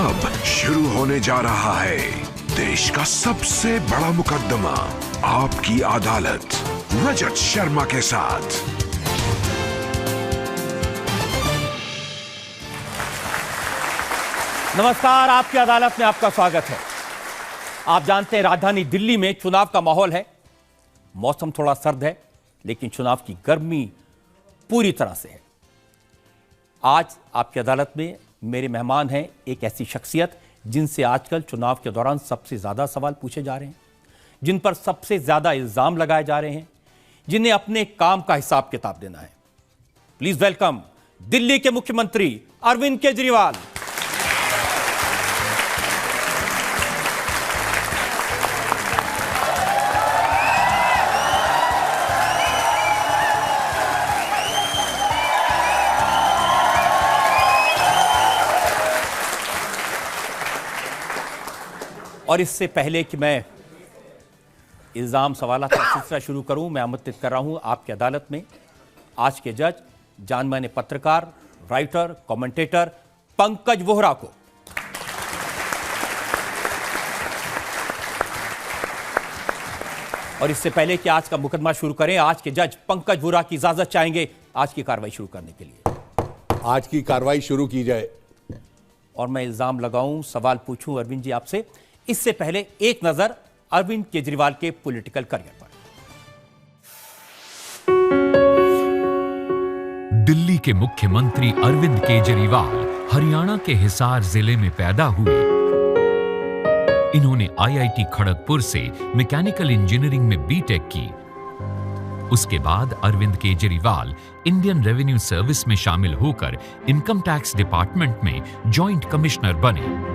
अब शुरू होने जा रहा है देश का सबसे बड़ा मुकदमा, आपकी अदालत, रजत शर्मा के साथ। नमस्कार, आपकी अदालत में आपका स्वागत है। आप जानते हैं राजधानी दिल्ली में चुनाव का माहौल है। मौसम थोड़ा सर्द है, लेकिन चुनाव की गर्मी पूरी तरह से है। आज आपकी अदालत में मेरे मेहमान हैं एक ऐसी शख्सियत जिनसे आजकल चुनाव के दौरान सबसे ज्यादा सवाल पूछे जा रहे हैं, जिन पर सबसे ज्यादा इल्जाम लगाए जा रहे हैं, जिन्हें अपने काम का हिसाब किताब देना है। प्लीज वेलकम दिल्ली के मुख्यमंत्री अरविंद केजरीवाल। और इससे पहले कि मैं इल्जाम सवालात का सिलसिला शुरू करूं, मैं आमंत्रित कर रहा हूं आपकी अदालत में आज के जज, जानमाने पत्रकार, राइटर, कमेंटेटर पंकज वोहरा को। और इससे पहले कि आज का मुकदमा शुरू करें, आज के जज पंकज वोहरा की इजाजत चाहेंगे आज की कार्रवाई शुरू करने के लिए। आज की कार्रवाई शुरू की जाए। और मैं इल्जाम लगाऊं, सवाल पूछूं अरविंद जी आपसे, इससे पहले एक नजर अरविंद केजरीवाल के पॉलिटिकल करियर पर। दिल्ली के मुख्यमंत्री अरविंद केजरीवाल हरियाणा के हिसार जिले में पैदा हुए। इन्होंने आईआईटी खड़गपुर से मैकेनिकल इंजीनियरिंग में बीटेक की। उसके बाद Arvind Kejriwal Indian Revenue Service में शामिल होकर इनकम टैक्स डिपार्टमेंट में जॉइंट कमिश्नर बने।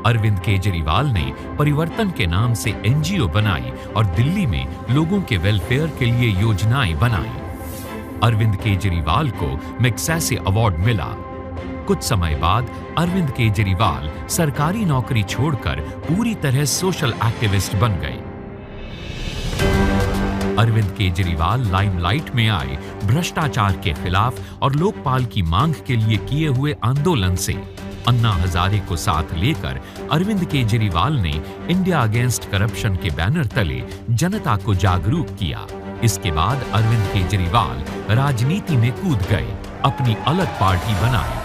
अरविंद केजरीवाल ने परिवर्तन के नाम से एनजीओ बनाई और दिल्ली में लोगों के वेलफेयर के लिए योजनाएं बनाई। अरविंद केजरीवाल को मैग्सेसे अवार्ड मिला। कुछ समय बाद अरविंद केजरीवाल सरकारी नौकरी छोड़कर पूरी तरह सोशल एक्टिविस्ट बन गए। अरविंद केजरीवाल लाइमलाइट में आए भ्रष्टाचार के खिलाफ और लोकपाल की मांग के लिए किए हुए आंदोलन से। अन्ना हजारे को साथ लेकर अरविंद केजरीवाल ने इंडिया अगेंस्ट करप्शन के बैनर तले जनता को जागरूक किया। इसके बाद अरविंद केजरीवाल राजनीति में कूद गए, अपनी अलग पार्टी बनाई।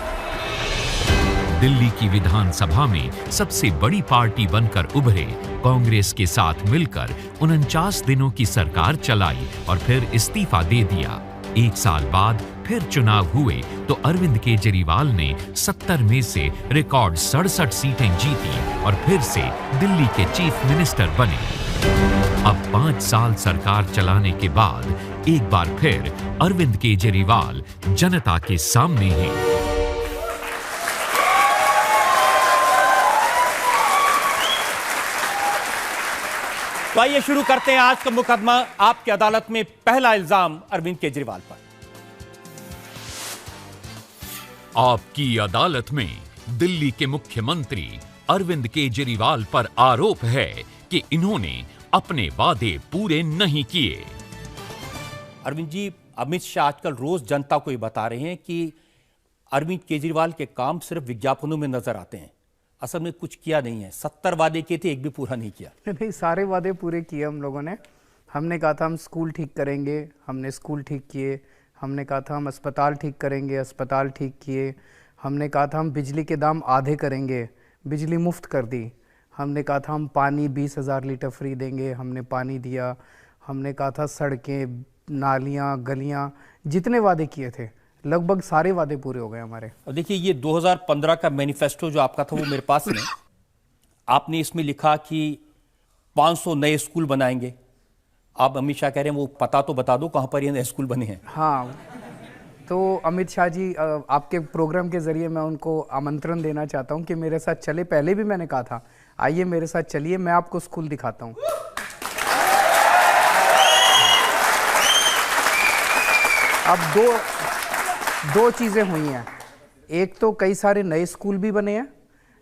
दिल्ली की विधानसभा में सबसे बड़ी पार्टी बनकर उभरे। कांग्रेस के साथ मिलकर 49 दिनों की सरकार चलाई और फिर इस्तीफा दे दिया। एक साल बाद फिर चुनाव हुए तो अरविंद केजरीवाल ने 70 में से रिकॉर्ड 67 सीटें जीती और फिर से दिल्ली के चीफ मिनिस्टर बने। अब 5 साल सरकार चलाने के बाद एक बार फिर अरविंद केजरीवाल जनता के सामने हैं। तो आइए शुरू करते हैं आज का मुकदमा। आपकी अदालत में पहला इल्जाम अरविंद केजरीवाल पर। आपकी अदालत में दिल्ली के मुख्यमंत्री अरविंद केजरीवाल पर आरोप है कि इन्होंने अपने वादे पूरे नहीं किए। अरविंद जी, अमित शाह आजकल रोज जनता को ये बता रहे हैं कि अरविंद केजरीवाल के काम सिर्फ विज्ञापनों में नजर आते हैं, असल में कुछ किया नहीं है। 70 वादे किए थे, एक भी पूरा नहीं किया। नहीं, सारे वादे पूरे किए हम लोगों ने। हमने कहा था हम स्कूल ठीक करेंगे, हमने स्कूल ठीक किए। हमने कहा था हम अस्पताल ठीक करेंगे, अस्पताल ठीक किए। हमने कहा था हम बिजली के दाम आधे करेंगे, बिजली मुफ्त कर दी। हमने कहा था हम पानी 20,000 लीटर फ्री देंगे, हमने पानी दिया। हमने कहा था सड़कें, नालियाँ, गलियाँ, जितने वादे किए थे लगभग सारे वादे पूरे हो गए हमारे। और देखिए, ये 2015 का मैनिफेस्टो जो आपका था वो मेरे पास में, आपने इसमें लिखा कि 500 नए स्कूल बनाएंगे। आप अमित शाह कह रहे हैं वो पता तो बता दो कहां पर ये नए स्कूल बने हैं। हाँ, तो अमित शाह जी, आपके प्रोग्राम के जरिए मैं उनको आमंत्रण देना चाहता हूं कि मेरे साथ चले। पहले भी मैंने कहा था आइए मेरे साथ चलिए, मैं आपको स्कूल दिखाता हूं। अब दो चीज़ें हुई हैं। एक तो कई सारे नए स्कूल भी बने हैं,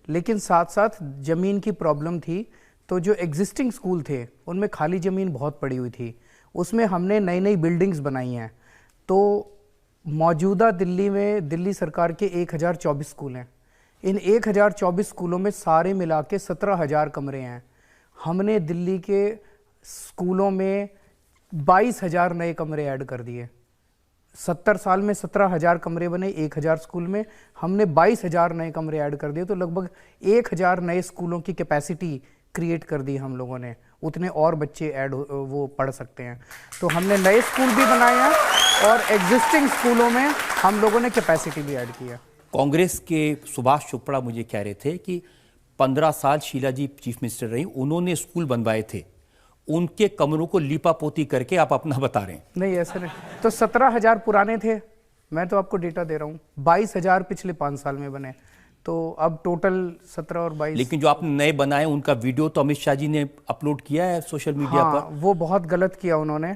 लेकिन साथ साथ ज़मीन की प्रॉब्लम थी। तो जो एग्जिस्टिंग स्कूल थे उनमें खाली ज़मीन बहुत पड़ी हुई थी, उसमें हमने नई नई बिल्डिंग्स बनाई हैं। तो मौजूदा दिल्ली में दिल्ली सरकार के 1024 स्कूल हैं। इन 1024 स्कूलों में सारे मिला के 17,000 कमरे हैं। हमने दिल्ली के स्कूलों में 22,000 नए कमरे ऐड कर दिए। 70 साल में 17,000 कमरे बने 1,000 स्कूल में, हमने 22,000 नए कमरे ऐड कर दिए। तो लगभग 1,000 नए स्कूलों की कैपेसिटी क्रिएट कर दी हम लोगों ने, उतने और बच्चे ऐड वो पढ़ सकते हैं। तो हमने नए स्कूल भी बनाए हैं और एग्जिस्टिंग स्कूलों में हम लोगों ने कैपेसिटी भी ऐड की है। कांग्रेस के सुभाष चोपड़ा मुझे कह रहे थे कि 15 साल शीला जी चीफ मिनिस्टर रही, उन्होंने स्कूल बनवाए थे, उनके कमरों को लीपा पोती करके आप अपना बता रहे हैं। नहीं ऐसा नहीं, तो 17,000 पुराने थे, मैं तो आपको डेटा दे रहा हूँ। 22,000 पिछले 5 साल में बने, तो अब टोटल 17 और 22। लेकिन जो आपने नए बनाए उनका वीडियो तो अमित शाह जी ने अपलोड किया है सोशल मीडिया हाँ, पर। वो बहुत गलत किया उन्होंने।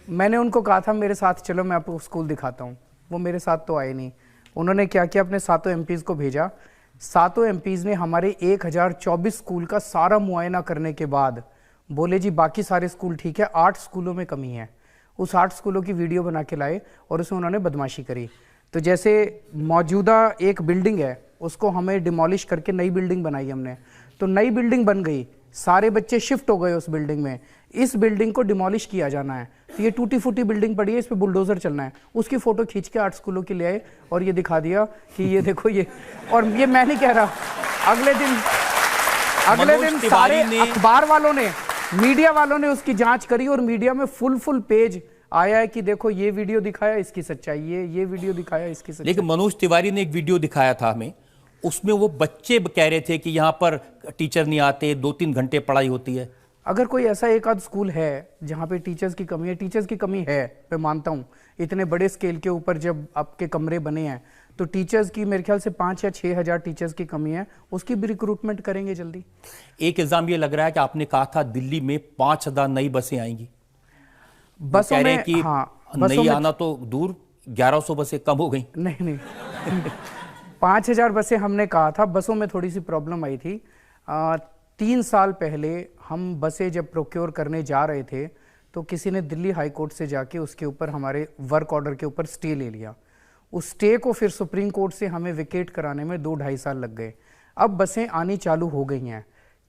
मैंने उनको कहा था मेरे साथ चलो मैं आपको स्कूल दिखाता हूँ, वो मेरे साथ तो आए नहीं। उन्होंने क्या किया, अपने 7 एमपीज़ को भेजा। 7 एमपीज़ ने हमारे 1024 स्कूल का सारा मुआयना करने के बाद बोले जी बाकी सारे स्कूल ठीक है, 8 स्कूलों में कमी है। उस 8 स्कूलों की वीडियो बना के लाए और उसमें उन्होंने बदमाशी करी। तो जैसे मौजूदा एक बिल्डिंग है उसको हमें डिमोलिश करके नई बिल्डिंग बनाई हमने, तो नई बिल्डिंग बन गई, सारे बच्चे शिफ्ट हो गए उस बिल्डिंग में। इस बिल्डिंग को डिमोलिश किया जाना है, तो ये टूटी फूटी बिल्डिंग पड़ी है, इस पे बुलडोजर चलना है। उसकी फोटो खींच के 8 स्कूलों की ले आए और ये दिखा दिया कि ये देखो ये। और ये मैं नहीं कह रहा, अगले दिन सारे अखबार वालों ने, मीडिया वालों ने उसकी जांच करी और मीडिया में फुल पेज आया है कि देखो ये वीडियो दिखाया इसकी सच्चाई, ये वीडियो दिखाया इसकी सच्चाई। लेकिन मनोज तिवारी ने एक वीडियो दिखाया था हमें, उसमें वो बच्चे कह रहे थे कि यहाँ पर टीचर नहीं आते, 2-3 घंटे पढ़ाई होती है। अगर कोई ऐसा एक आध स्कूल है जहाँ पे टीचर्स की कमी है, टीचर्स की कमी है, मैं मानता हूँ। इतने बड़े स्केल के ऊपर जब आपके कमरे बने हैं तो टीचर्स की मेरे ख्याल से 5 या 6 हज़ार टीचर्स की कमी है, उसकी भी रिक्रूटमेंट करेंगे जल्दी। एक इल्जाम ये लग रहा है कि आपने कहा था दिल्ली में 5,000 नई बसें आएंगी। बसों कह रहे में, कि हाँ, नई आना तो दूर, 1100 बसें कम हो गई। नहीं 5,000 बसें हमने कहा था, बसों में थोड़ी सी प्रॉब्लम आई थी। 3 साल पहले हम बसें जब प्रोक्योर करने जा रहे थे तो किसी ने दिल्ली हाई कोर्ट से जाके उसके ऊपर हमारे वर्क ऑर्डर के ऊपर स्टे ले लिया। उस स्टे को फिर सुप्रीम कोर्ट से हमें विकेट कराने में 2-2.5 साल लग गए। अब बसें आनी चालू हो गई हैं,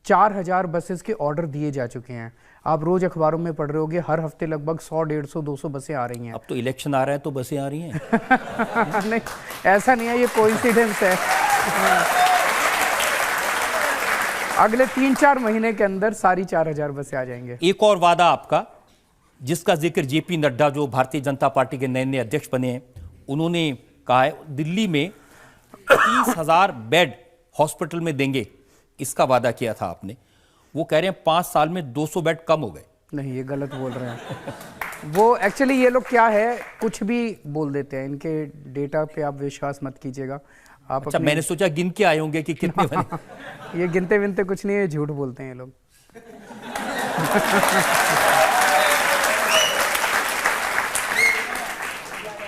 4,000 बसेस के ऑर्डर दिए जा चुके हैं। आप रोज अखबारों में पढ़ रहे होगे, हर हफ्ते लगभग 100, 150, 200 बसें आ रही हैं। अब तो इलेक्शन आ रहा है तो बसें आ रही हैं। नहीं ऐसा नहीं है, ये कोइंसिडेंस है। अगले 3-4 महीने के अंदर सारी 4,000 बसें आ जाएंगे। एक और वादा आपका, जिसका जिक्र जेपी नड्डा जो भारतीय जनता पार्टी के नए अध्यक्ष बने हैं, उन्होंने कहा है दिल्ली में 30,000 बेड हॉस्पिटल में देंगे, इसका वादा किया था आपने। वो कह रहे हैं 5 साल में 200 बेड कम हो गए। नहीं, ये गलत बोल रहे हैं। वो एक्चुअली ये लोग क्या है, कुछ भी बोल देते हैं, इनके डेटा पे आप विश्वास मत कीजिएगा। आप अच्छा, मैंने सोचा गिन के आए होंगे कि कितने बने। ये गिनते विनते कुछ नहीं है, झूठ बोलते हैं ये लोग।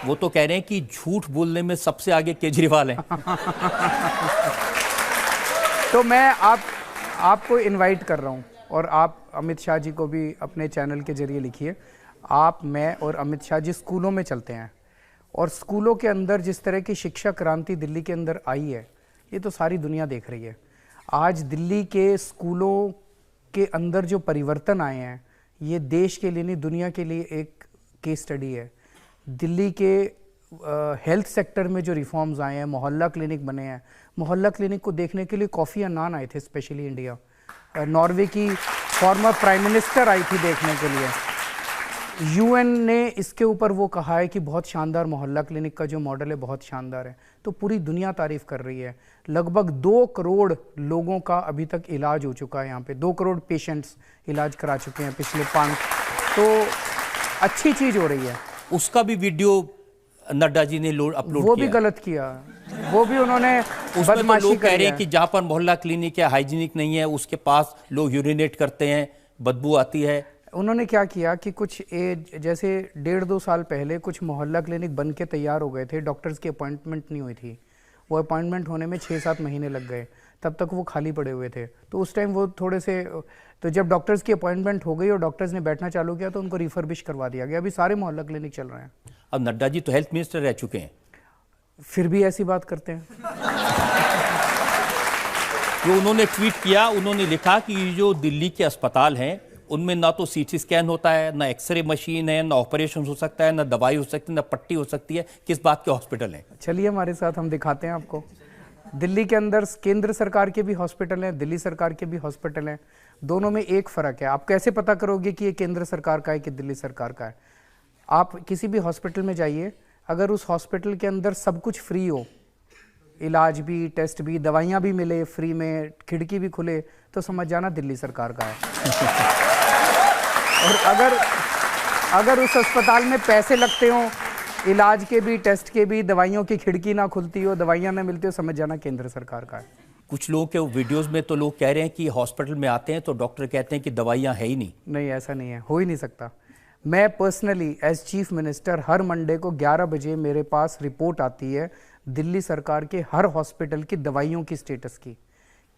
वो तो कह रहे हैं कि झूठ बोलने में सबसे आगे केजरीवाल हैं। तो मैं आपको इनवाइट कर रहा हूं, और आप अमित शाह जी को भी अपने चैनल के जरिए लिखिए। आप, मैं और अमित शाह जी स्कूलों में चलते हैं, और स्कूलों के अंदर जिस तरह की शिक्षा क्रांति दिल्ली के अंदर आई है, ये तो सारी दुनिया देख रही है। आज दिल्ली के स्कूलों के अंदर जो परिवर्तन आए हैं, ये देश के लिए नहीं दुनिया के लिए एक केस स्टडी है। दिल्ली के हेल्थ सेक्टर में जो रिफॉर्म्स आए हैं, मोहल्ला क्लिनिक बने हैं। मोहल्ला क्लिनिक को देखने के लिए कॉफ़ी अन्नान आए थे स्पेशली इंडिया। नॉर्वे की फॉर्मर प्राइम मिनिस्टर आई थी देखने के लिए। यूएन ने इसके ऊपर वो कहा है कि बहुत शानदार मोहल्ला क्लिनिक का जो मॉडल है बहुत शानदार है, तो पूरी दुनिया तारीफ कर रही है। लगभग 2 करोड़ लोगों का अभी तक इलाज हो चुका है यहाँ पे, 2 करोड़ पेशेंट्स इलाज करा चुके हैं पिछले 5, तो अच्छी चीज़ हो रही है। उसका भी वीडियो नड्डा जी ने अपलोड वो किया। भी गलत किया, वो भी उन्होंने उसमें तो लोग कह रहे हैं कि जहाँ पर मोहल्ला क्लिनिक है हाइजीनिक नहीं है, उसके पास लोग यूरिनेट करते हैं, बदबू आती है। उन्होंने क्या किया कि कुछ जैसे 1.5-2 साल पहले कुछ मोहल्ला क्लिनिक बन के तैयार हो गए थे, डॉक्टर्स की अपॉइंटमेंट नहीं हुई थी, वो अपॉइंटमेंट होने में 6-7 महीने लग गए। तब तक वो खाली पड़े हुए थे। तो उस टाइम वो थोड़े से, तो जब डॉक्टर्स की अपॉइंटमेंट हो गई और डॉक्टर्स ने बैठना चालू किया तो उनको रिफर्बिश करवा दिया गया। अभी सारे मोहल्ला क्लिनिक चल रहे हैं। अब नड्डा जी तो हेल्थ मिनिस्टर रह चुके हैं, फिर भी ऐसी बात करते हैं। जो उन्होंने ट्वीट किया, उन्होंने लिखा कि जो दिल्ली के अस्पताल हैं उनमें ना तो सीटी स्कैन होता है, ना एक्सरे मशीन है, ना ऑपरेशन हो सकता है, ना दवाई हो सकती है, ना पट्टी हो सकती है। किस बात के हॉस्पिटल हैं? चलिए हमारे साथ, हम दिखाते हैं आपको। दिल्ली के अंदर केंद्र सरकार के भी हॉस्पिटल हैं, दिल्ली सरकार के भी हॉस्पिटल हैं। दोनों में एक फ़र्क है। आप कैसे पता करोगे कि ये केंद्र सरकार का है कि दिल्ली सरकार का है? आप किसी भी हॉस्पिटल में जाइए, अगर उस हॉस्पिटल के अंदर सब कुछ फ्री हो, इलाज भी, टेस्ट भी, दवाइयाँ भी मिले फ्री में, खिड़की भी खुले, तो समझ जाना दिल्ली सरकार का है। और अगर उस अस्पताल में पैसे लगते हों, इलाज के भी, टेस्ट के भी, दवाइयों की खिड़की ना खुलती हो, दवाइयाँ ना मिलती हो, समझ जाना केंद्र सरकार का है। कुछ लोग के वीडियोस में तो लोग कह रहे हैं कि हॉस्पिटल में आते हैं तो डॉक्टर कहते हैं कि दवाइयाँ है ही नहीं। नहीं, ऐसा नहीं है, हो ही नहीं सकता। मैं पर्सनली एज चीफ मिनिस्टर हर मंडे को 11 बजे मेरे पास रिपोर्ट आती है दिल्ली सरकार के हर हॉस्पिटल की दवाइयों की स्टेटस की,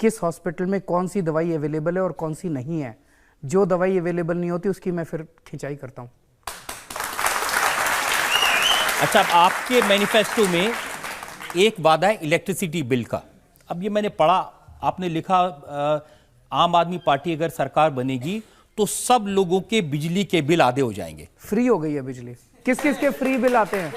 किस हॉस्पिटल में कौन सी दवाई अवेलेबल है और कौन सी नहीं है। जो दवाई अवेलेबल नहीं होती उसकी मैं फिर खिंचाई करता हूँ। अच्छा, अब आपके मैनिफेस्टो में एक वादा है इलेक्ट्रिसिटी बिल का। अब ये मैंने पढ़ा, आपने लिखा आम आदमी पार्टी अगर सरकार बनेगी तो सब लोगों के बिजली के बिल आधे हो जाएंगे। फ्री हो गई है बिजली। किस किस के फ्री बिल आते हैं?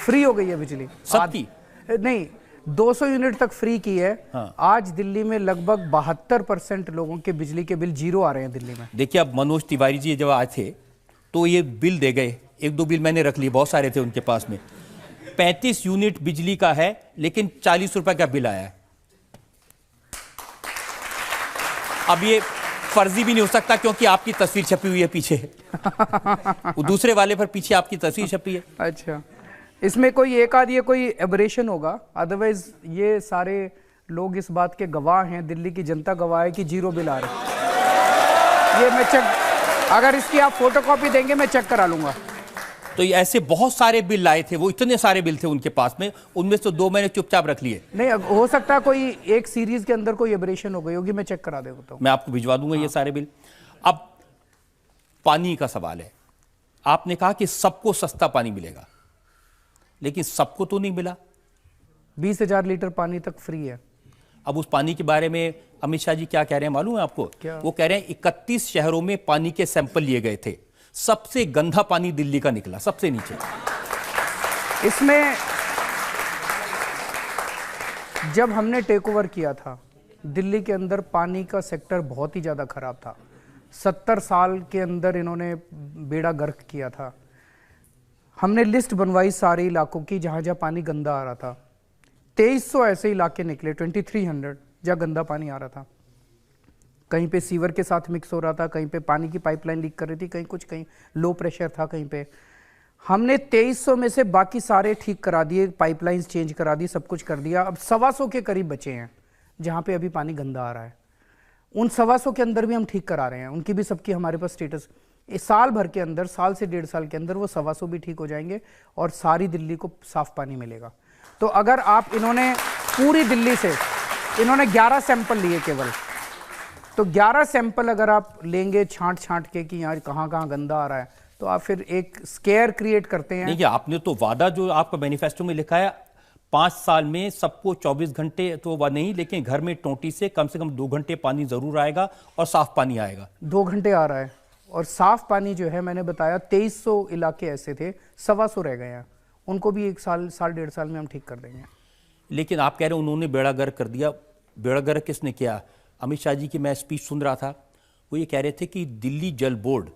फ्री हो गई है बिजली सबकी नहीं, 200 यूनिट तक फ्री की है। हाँ। आज दिल्ली में लगभग 72% लोगों के बिजली के बिल जीरो आ रहे हैं दिल्ली में। देखिए, अब मनोज तिवारी जी जब आए थे तो ये बिल दे गए, एक दो बिल मैंने रख लिए, बहुत सारे थे उनके पास में। 35 यूनिट बिजली का है लेकिन 40 रुपए का बिल आया है। अब ये फर्जी भी नहीं हो सकता क्योंकि आपकी तस्वीर छपी हुई है पीछे। वो दूसरे वाले पर पीछे आपकी तस्वीर छपी है। अच्छा, इसमें कोई एक आध ये कोई एबरेशन होगा, अदरवाइज ये सारे लोग इस बात के गवाह हैं, दिल्ली की जनता गवाह है कि जीरो बिल आ रहे हैं। ये मैं चेक, अगर इसकी आप फोटोकॉपी देंगे मैं चेक करा लूंगा। तो ये ऐसे बहुत सारे बिल लाए थे, वो इतने सारे बिल थे उनके पास में, उनमें से 2 मैंने चुपचाप रख लिए। नहीं, हो सकता है कोई एक सीरीज के अंदर कोई एबरेशन हो गई होगी, मैं चेक करा देता हूँ। मैं आपको भिजवा दूंगा ये सारे बिल। अब पानी का सवाल है। आपने कहा कि सबको सस्ता पानी मिलेगा, लेकिन सबको तो नहीं मिला। 20,000 लीटर पानी तक फ्री है। अब उस पानी के बारे में अमित शाह जी क्या कह रहे हैं मालूम है आपको? क्या? वो कह रहे हैं 31 शहरों में पानी के सैंपल लिए गए थे, सबसे गंदा पानी दिल्ली का निकला, सबसे नीचे। इसमें जब हमने टेक ओवर किया था, दिल्ली के अंदर पानी का सेक्टर बहुत ही ज़्यादा खराब था। 70 साल के अंदर इन्होंने बेड़ा गर्क किया था। हमने लिस्ट बनवाई सारे इलाकों की जहाँ जहाँ पानी गंदा आ रहा था। 2300 ऐसे इलाके निकले, 2300 जहाँ गंदा पानी आ रहा था। कहीं पे सीवर के साथ मिक्स हो रहा था, कहीं पे पानी की पाइपलाइन लीक कर रही थी, कहीं लो प्रेशर था कहीं पे। हमने 2300 में से बाकी सारे ठीक करा दिए, पाइपलाइंस चेंज करा दी, सब कुछ कर दिया। अब 125 के करीब बचे हैं जहाँ पे अभी पानी गंदा आ रहा है। उन 125 के अंदर भी हम ठीक करा रहे हैं, उनकी भी सबकी हमारे पास स्टेटस। इस साल भर के अंदर, साल से 1.5 साल के अंदर वो 125 भी ठीक हो जाएंगे और सारी दिल्ली को साफ पानी मिलेगा। तो अगर आप, इन्होंने पूरी दिल्ली से इन्होंने 11 सैंपल लिए केवल, तो 11 सैंपल अगर आप लेंगे छांट के कि यार कहाँ कहाँ गंदा आ रहा है, तो आप फिर एक स्केयर क्रिएट करते हैं। देखिए, आपने तो वादा जो आपका मैनिफेस्टो में लिखा है 5 साल में सबको 24 घंटे तो वह नहीं, लेकिन घर में टोंटी से कम 2 घंटे पानी जरूर आएगा और साफ पानी आएगा। 2 घंटे आ रहा है और साफ पानी जो है, मैंने बताया 2300 इलाके ऐसे थे, 125 रह गए हैं, उनको भी 1 साल 1.5 साल में हम ठीक कर देंगे। लेकिन आप कह रहे हैं उन्होंने बेड़ा गर्क कर दिया। बेड़ा गर्क किसने किया? अमित शाह जी की मैं स्पीच सुन रहा था, वो ये कह रहे थे कि दिल्ली जल बोर्ड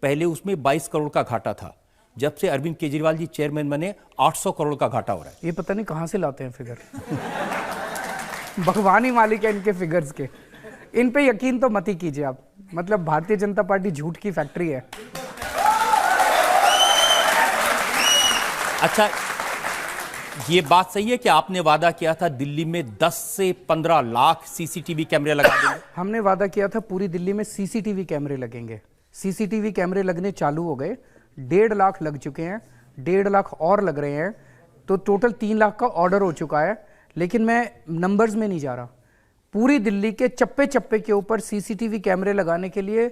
पहले उसमें 22 करोड़ का घाटा था, जब से अरविंद केजरीवाल जी चेयरमैन बने 800 करोड़ का घाटा हो रहा है। ये पता नहीं कहाँ से लाते हैं फिगर। भगवान ही मालिक है इनके फिगर्स के। इन पे यकीन तो मत ही कीजिए आप, मतलब भारतीय जनता पार्टी झूठ की फैक्ट्री है। अच्छा, ये बात सही है कि आपने वादा किया था दिल्ली में 10 से 15 लाख सीसीटीवी कैमरे लगा देंगे? हमने वादा किया था पूरी दिल्ली में सीसीटीवी कैमरे लगेंगे। सीसीटीवी कैमरे लगने चालू हो गए, 1.5 लाख लग चुके हैं, 1.5 लाख और लग रहे हैं, तो टोटल 3 लाख का ऑर्डर हो चुका है। लेकिन मैं नंबर्स में नहीं जा रहा। पूरी दिल्ली के चप्पे चप्पे के ऊपर सीसीटीवी कैमरे लगाने के लिए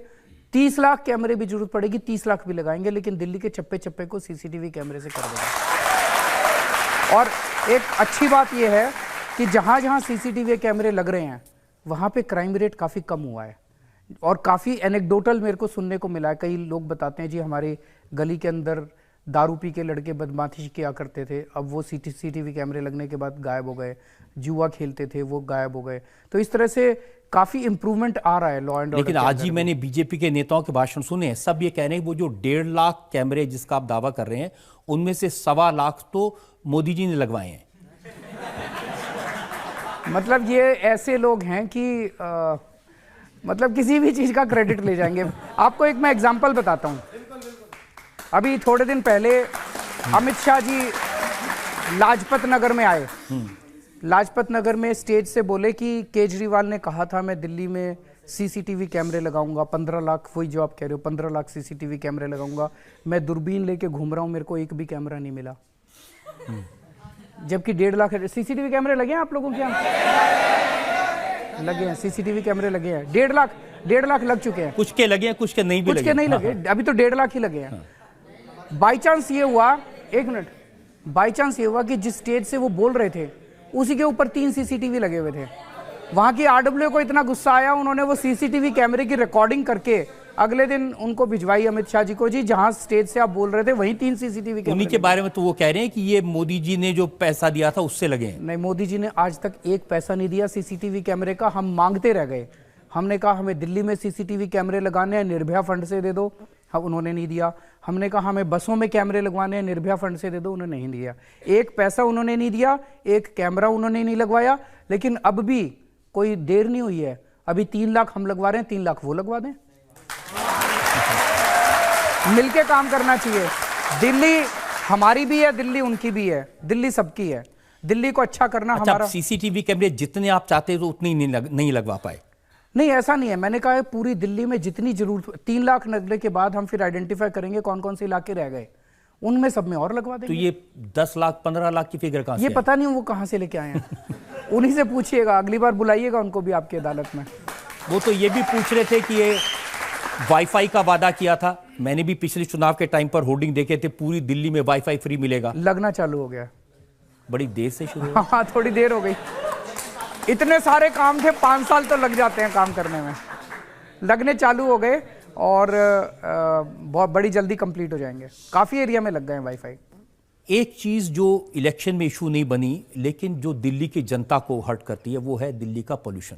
30 लाख कैमरे भी जरूरत पड़ेगी, 30 लाख भी लगाएंगे, लेकिन दिल्ली के चप्पे चप्पे को सीसीटीवी कैमरे से कर देंगे। और एक अच्छी बात यह है कि जहां जहां सीसीटीवी कैमरे लग रहे हैं वहां पे क्राइम रेट काफ़ी कम हुआ है। और काफ़ी एनेक्डोटल मेरे को सुनने को मिला है, कई लोग बताते हैं जी हमारे गली के अंदर दारू पी के लड़के बदमाशी किया करते थे, अब वो सीसीटीवी कैमरे लगने के बाद गायब हो गए, जुआ खेलते थे वो गायब हो गए। तो इस तरह से काफ़ी इंप्रूवमेंट आ रहा है लॉ एंड ऑर्डर। लेकिन आज ही मैंने बीजेपी के नेताओं के भाषण सुने हैं, सब ये कह रहे हैं वो जो 1.5 लाख कैमरे जिसका आप दावा कर रहे हैं उनमें से 1.25 लाख तो मोदी जी ने लगवाए हैं। मतलब ये ऐसे लोग हैं कि मतलब किसी भी चीज़ का क्रेडिट ले जाएंगे। आपको एक मैं एग्जांपल बताता हूँ। अभी थोड़े दिन पहले अमित शाह जी लाजपत नगर में आए। लाजपत नगर में स्टेज से बोले कि केजरीवाल ने कहा था मैं दिल्ली में सीसीटीवी कैमरे लगाऊंगा, 15 लाख, वही जो आप कह रहे हो 15 लाख सीसीटीवी कैमरे लगाऊंगा। मैं दूरबीन लेके घूम रहा हूँ, मेरे को एक भी कैमरा नहीं मिला। जबकि 1.5 लाख सीसीटीवी कैमरे लगे हैं आप लोगों के यहाँ? लगे हैं, सीसीटीवी कैमरे लगे हैं। 1.5 लाख लग चुके हैं। कुछ के लगे हैं, कुछ के नहीं भी लगे। कुछ के नहीं लगे, अभी तो 1.5 लाख ही लगे हैं। बाई चांस ये हुआ, एक मिनट, बाई चांस ये हुआ कि जिस स्टेज से वो बोल रहे थे उसी के ऊपर 3 सीसीटीवी लगे हुए थे। वहां की आरडब्ल्यू को इतना गुस्सा आया, उन्होंने वो सीसीटीवी कैमरे की रिकॉर्डिंग करके अगले दिन उनको भिजवाई अमित शाह जी को, जी जहां स्टेज से आप बोल रहे थे वहीं 3 सीसीटीवी कैमरे। उन्हीं के बारे में तो वो कह रहे हैं कि ये मोदी जी ने जो पैसा दिया था उससे लगे हैं। नहीं, मोदी जी ने आज तक एक पैसा नहीं दिया सीसीटीवी कैमरे का। हम मांगते रह गए, हमने कहा हमें दिल्ली में सीसीटीवी कैमरे लगाने हैं, निर्भया फंड से दे दो, हाँ उन्होंने नहीं दिया। हमने कहा हमें बसों में कैमरे लगवाने हैं, निर्भया फंड से दे दो, उन्होंने नहीं दिया। एक पैसा उन्होंने नहीं दिया, एक कैमरा उन्होंने नहीं लगवाया। लेकिन अब भी कोई देर नहीं हुई है, अभी 3 लाख हम लगवा रहे हैं, 3 लाख वो लगवा दें। मिलके काम करना चाहिए। दिल्ली हमारी भी है, दिल्ली उनकी भी है, दिल्ली सबकी है। दिल्ली को अच्छा करना हमारा। सीसीटीवी कैमरे जितने आप चाहते तो उतने नहीं लगवा पाए? नहीं, ऐसा नहीं है। मैंने कहा है पूरी दिल्ली में जितनी जरूरत, 3 लाख लगने के बाद हम फिर आइडेंटिफाई करेंगे कौन कौन से इलाके रह गए, उनमें सब में और लगवा देंगे। तो ये 10 लाख 15 लाख की फिगर कहां से? ये पता नहीं वो कहां से लेके आए हैं। उन्हीं से पूछिएगा, अगली बार बुलाइएगा उनको भी आपकी अदालत में। वो तो ये भी पूछ रहे थे कि ये वाईफाई का वादा किया था, मैंने भी पिछले चुनाव के टाइम पर होर्डिंग देखे थे, पूरी दिल्ली में वाईफाई फ्री मिलेगा। लगना चालू हो गया, बड़ी देर से शुरू हुआ। हाँ, थोड़ी देर हो गई। इतने सारे काम थे, 5 साल तो लग जाते हैं काम करने में। लगने चालू हो गए और बहुत बड़ी जल्दी कंप्लीट हो जाएंगे। काफी एरिया में लग गए हैं वाईफाई। एक चीज जो इलेक्शन में इशू नहीं बनी लेकिन जो दिल्ली की जनता को हर्ट करती है वो है दिल्ली का पोल्यूशन,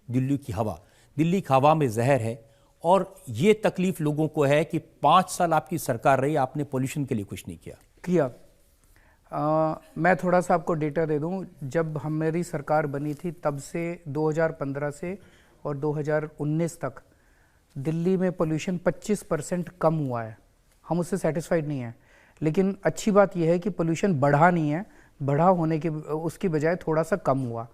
दिल्ली की हवा। दिल्ली की हवा में जहर है और ये तकलीफ लोगों को है कि 5 साल आपकी सरकार रही, आपने पोल्यूशन के लिए कुछ नहीं किया। मैं थोड़ा सा आपको डेटा दे दूं। जब हमारी सरकार बनी थी तब से 2015 से और 2019 तक दिल्ली में पोल्यूशन 25% कम हुआ है। हम उससे सेटिस्फाइड नहीं हैं, लेकिन अच्छी बात यह है कि पोल्यूशन बढ़ा नहीं है, बढ़ा होने के उसकी बजाय थोड़ा सा कम हुआ।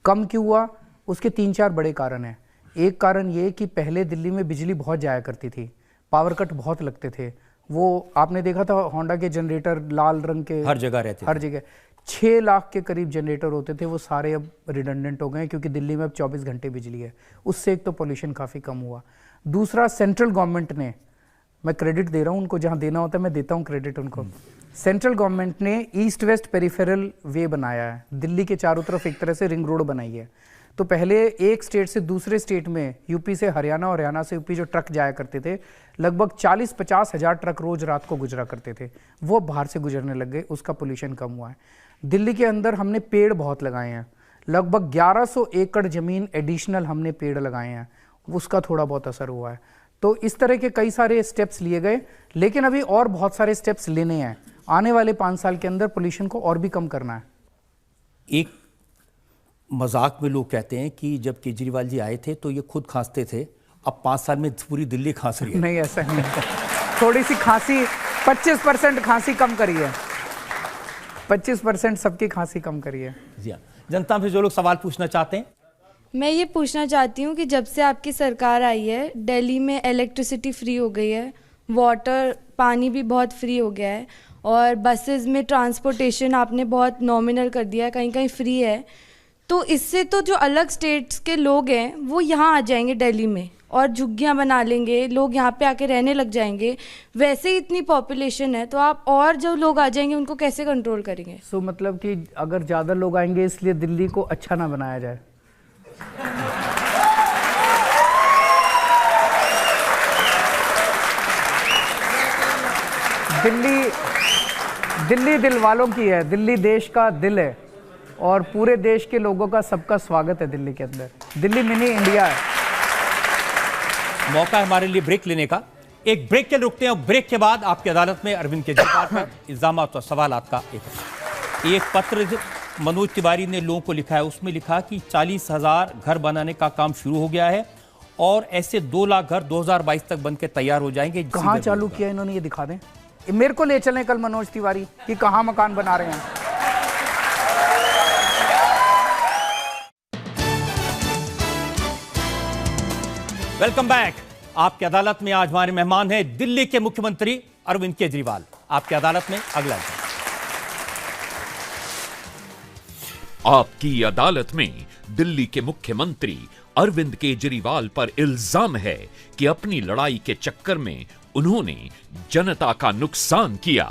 कम क्यों हुआ? उसके 3-4 बड़े कारण हैं। एक कारण ये कि पहले दिल्ली में बिजली बहुत जाया करती थी, पावर कट बहुत लगते थे। वो आपने देखा था होंडा के जनरेटर लाल रंग के हर जगह रहते, हर जगह 6 लाख के करीब जनरेटर होते थे, वो सारे अब रिडंडेंट हो गए क्योंकि दिल्ली में अब 24 घंटे बिजली है। उससे एक तो पोल्यूशन काफ़ी कम हुआ। दूसरा, सेंट्रल गवर्नमेंट ने, मैं क्रेडिट दे रहा हूँ उनको, जहाँ देना होता है मैं देता हूँ क्रेडिट उनको। सेंट्रल गवर्नमेंट ने ईस्ट वेस्ट पेरिफेरल वे बनाया है, दिल्ली के चारों तरफ एक तरह से रिंग रोड बनाई है। तो पहले एक स्टेट से दूसरे स्टेट में, यूपी से हरियाणा और हरियाणा से यूपी जो ट्रक जाया करते थे, लगभग 40-50 हज़ार ट्रक रोज रात को गुजरा करते थे, वो बाहर से गुजरने लग गए, उसका पोल्यूशन कम हुआ है। दिल्ली के अंदर हमने पेड़ बहुत लगाए हैं, लगभग 1100 एकड़ ज़मीन एडिशनल हमने पेड़ लगाए हैं, उसका थोड़ा बहुत असर हुआ है। तो इस तरह के कई सारे स्टेप्स लिए गए, लेकिन अभी और बहुत सारे स्टेप्स लेने हैं। आने वाले 5 साल के अंदर पोल्यूशन को और भी कम करना है। एक मजाक में लोग कहते हैं कि जब केजरीवाल जी आए थे तो ये खुद खांसते थे, अब 5 साल में पूरी दिल्ली खांस रही है। नहीं, ऐसा नहीं। थोड़ी सी खांसी, 25% खांसी कम करी है, 25% सबकी खांसी कम करी है। जी हाँ, जनता से जो लोग सवाल पूछना चाहते हैं। मैं ये पूछना चाहती हूँ कि जब से आपकी सरकार आई है दिल्ली में इलेक्ट्रिसिटी फ्री हो गई है, वाटर पानी भी बहुत फ्री हो गया है, और बसेस में ट्रांसपोर्टेशन आपने बहुत नॉमिनल कर दिया है, कहीं कहीं फ्री है। तो इससे तो जो अलग स्टेट्स के लोग हैं वो यहाँ आ जाएंगे दिल्ली में और झुग्गियाँ बना लेंगे, लोग यहाँ पे आके रहने लग जाएंगे। वैसे ही इतनी पॉपुलेशन है, तो आप और जो लोग आ जाएंगे उनको कैसे कंट्रोल करेंगे? सो मतलब कि अगर ज़्यादा लोग आएंगे इसलिए दिल्ली को अच्छा ना बनाया जाए। दिल्ली दिल वालों की है, दिल्ली देश का दिल है और पूरे देश के लोगों का सबका स्वागत है दिल्ली के अंदर। दिल्ली मिनी इंडिया है। मौका है हमारे लिए ब्रेक लेने का। एक ब्रेक के लिए रुकते हैं और ब्रेक के बाद आपकी अदालत में अरविंद केजरीवाल पर इल्जामात और सवालात का एक पत्र मनोज तिवारी ने लोगों को लिखा है। उसमें लिखा कि 40,000 घर बनाने का काम शुरू हो गया है और ऐसे 2 लाख घर 2022 तक बन के तैयार हो जाएंगे। कहाँ चालू किया इन्होंने, ये दिखा दें। मेरे को ले चलें कल मनोज तिवारी कि कहाँ मकान बना रहे हैं। Welcome back. आपकी अदालत में आज हमारे मेहमान हैं दिल्ली के मुख्यमंत्री अरविंद केजरीवाल। आपकी अदालत में अगला आपकी अदालत में दिल्ली के मुख्यमंत्री अरविंद केजरीवाल पर इल्जाम है कि अपनी लड़ाई के चक्कर में उन्होंने जनता का नुकसान किया।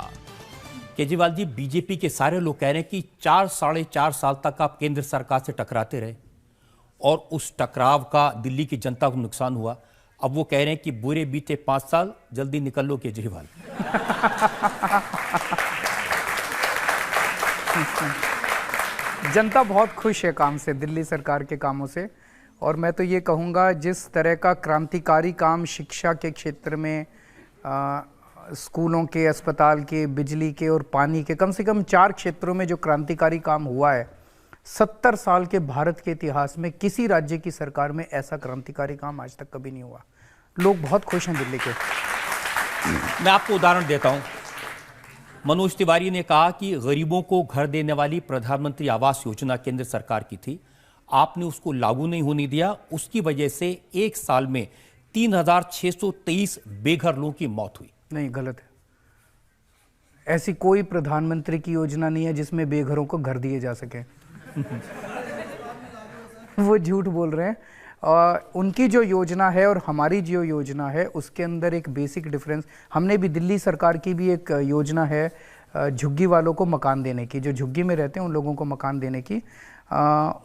केजरीवाल जी, बीजेपी के सारे लोग कह रहे हैं कि 4-4.5 साल तक आप केंद्र सरकार से टकराते रहे और उस टकराव का दिल्ली की जनता को नुकसान हुआ। अब वो कह रहे हैं कि बुरे बीते 5 साल, जल्दी निकल लो केजरीवाल। जनता बहुत खुश है काम से, दिल्ली सरकार के कामों से। और मैं तो ये कहूँगा जिस तरह का क्रांतिकारी काम शिक्षा के क्षेत्र में, स्कूलों के, अस्पताल के, बिजली के और पानी के, कम से कम 4 क्षेत्रों में जो क्रांतिकारी काम हुआ है, 70 साल के भारत के इतिहास में किसी राज्य की सरकार में ऐसा क्रांतिकारी काम आज तक कभी नहीं हुआ। लोग बहुत खुश हैं दिल्ली के। मैं आपको उदाहरण देता हूं। मनोज तिवारी ने कहा कि गरीबों को घर देने वाली प्रधानमंत्री आवास योजना केंद्र सरकार की थी, आपने उसको लागू नहीं होने दिया। उसकी वजह से 1 साल में 3,623 बेघर लोगों की मौत हुई। नहीं, गलत है। ऐसी कोई प्रधानमंत्री की योजना नहीं है जिसमें बेघरों को घर दिए जा सके। वो झूठ बोल रहे हैं। उनकी जो योजना है और हमारी जो योजना है उसके अंदर एक बेसिक डिफरेंस। हमने भी, दिल्ली सरकार की भी एक योजना है झुग्गी वालों को मकान देने की, जो झुग्गी में रहते हैं उन लोगों को मकान देने की।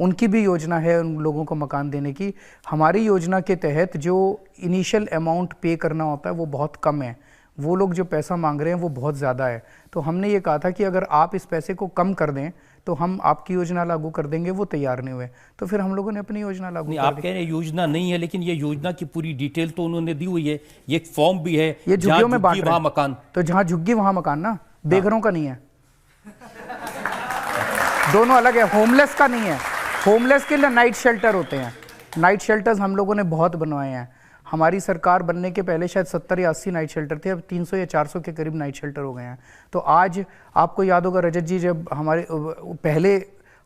उनकी भी योजना है उन लोगों को मकान देने की। हमारी योजना के तहत जो इनिशियल अमाउंट पे करना होता है वो बहुत कम है, वो लोग जो पैसा मांग रहे हैं वो बहुत ज़्यादा है। तो हमने ये कहा था कि अगर आप इस पैसे को कम कर दें तो हम आपकी योजना लागू कर देंगे। वो तैयार नहीं हुए, तो फिर हम लोगों ने अपनी योजना लागू कर दी। आप कह रहे हैं योजना नहीं है, लेकिन ये योजना की पूरी डिटेल तो उन्होंने दी हुई है। ये एक फॉर्म भी है, ये झुग्गियों में बांट रहे हैं। मकान, तो जहाँ झुग्गी वहाँ मकान ना, बेघरों का नहीं है, दोनों अलग है। होमलेस का नहीं है। होमलेस के लिए नाइट शेल्टर होते हैं। नाइट शेल्टर्स हम लोगों ने बहुत बनवाए हैं। हमारी सरकार बनने के पहले शायद 70 या 80 नाइट शेल्टर थे, अब 300 या 400 के करीब नाइट शेल्टर हो गए हैं। तो आज आपको याद होगा रजत जी, जब हमारे पहले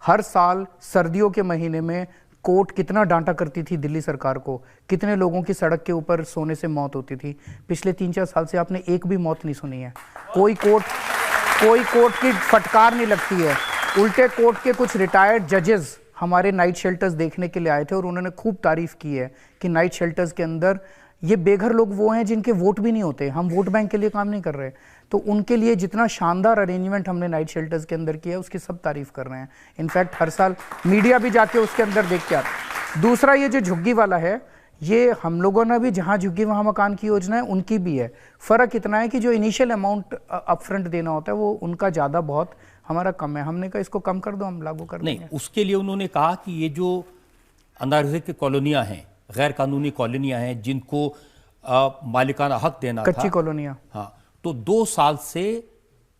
हर साल सर्दियों के महीने में कोर्ट कितना डांटा करती थी दिल्ली सरकार को, कितने लोगों की सड़क के ऊपर सोने से मौत होती थी। पिछले 3-4 साल से आपने एक भी मौत नहीं सुनी है। कोई कोर्ट की फटकार नहीं लगती है। उल्टे कोर्ट के कुछ रिटायर्ड जजेस हमारे नाइट शेल्टर्स देखने के लिए आए थे और उन्होंने खूब तारीफ की है कि नाइट शेल्टर्स के अंदर ये बेघर लोग वो हैं जिनके वोट भी नहीं होते। हम वोट बैंक के लिए काम नहीं कर रहे, तो उनके लिए जितना शानदार अरेंजमेंट हमने नाइट शेल्टर्स के अंदर किया है उसकी सब तारीफ कर रहे हैं। इनफैक्ट हर साल मीडिया भी जाके उसके अंदर देख के आता। दूसरा, ये जो झुग्गी वाला है, ये हम लोगों ने भी जहाँ झुग्गी वहाँ मकान की योजना है उनकी भी है। फ़र्क इतना है कि जो इनिशियल अमाउंट अपफ्रंट देना होता है वो उनका ज़्यादा, बहुत हमारा कम है। हमने कहा इसको कम कर दो, हम लागू कर देंगे। नहीं, उसके लिए उन्होंने कहा कि ये जो अनाधिकृत कॉलोनियां हैं, गैर कानूनी कॉलोनियां हैं, जिनको मालिकाना हक देना कच्ची कॉलोनियां, हाँ, तो 2 साल से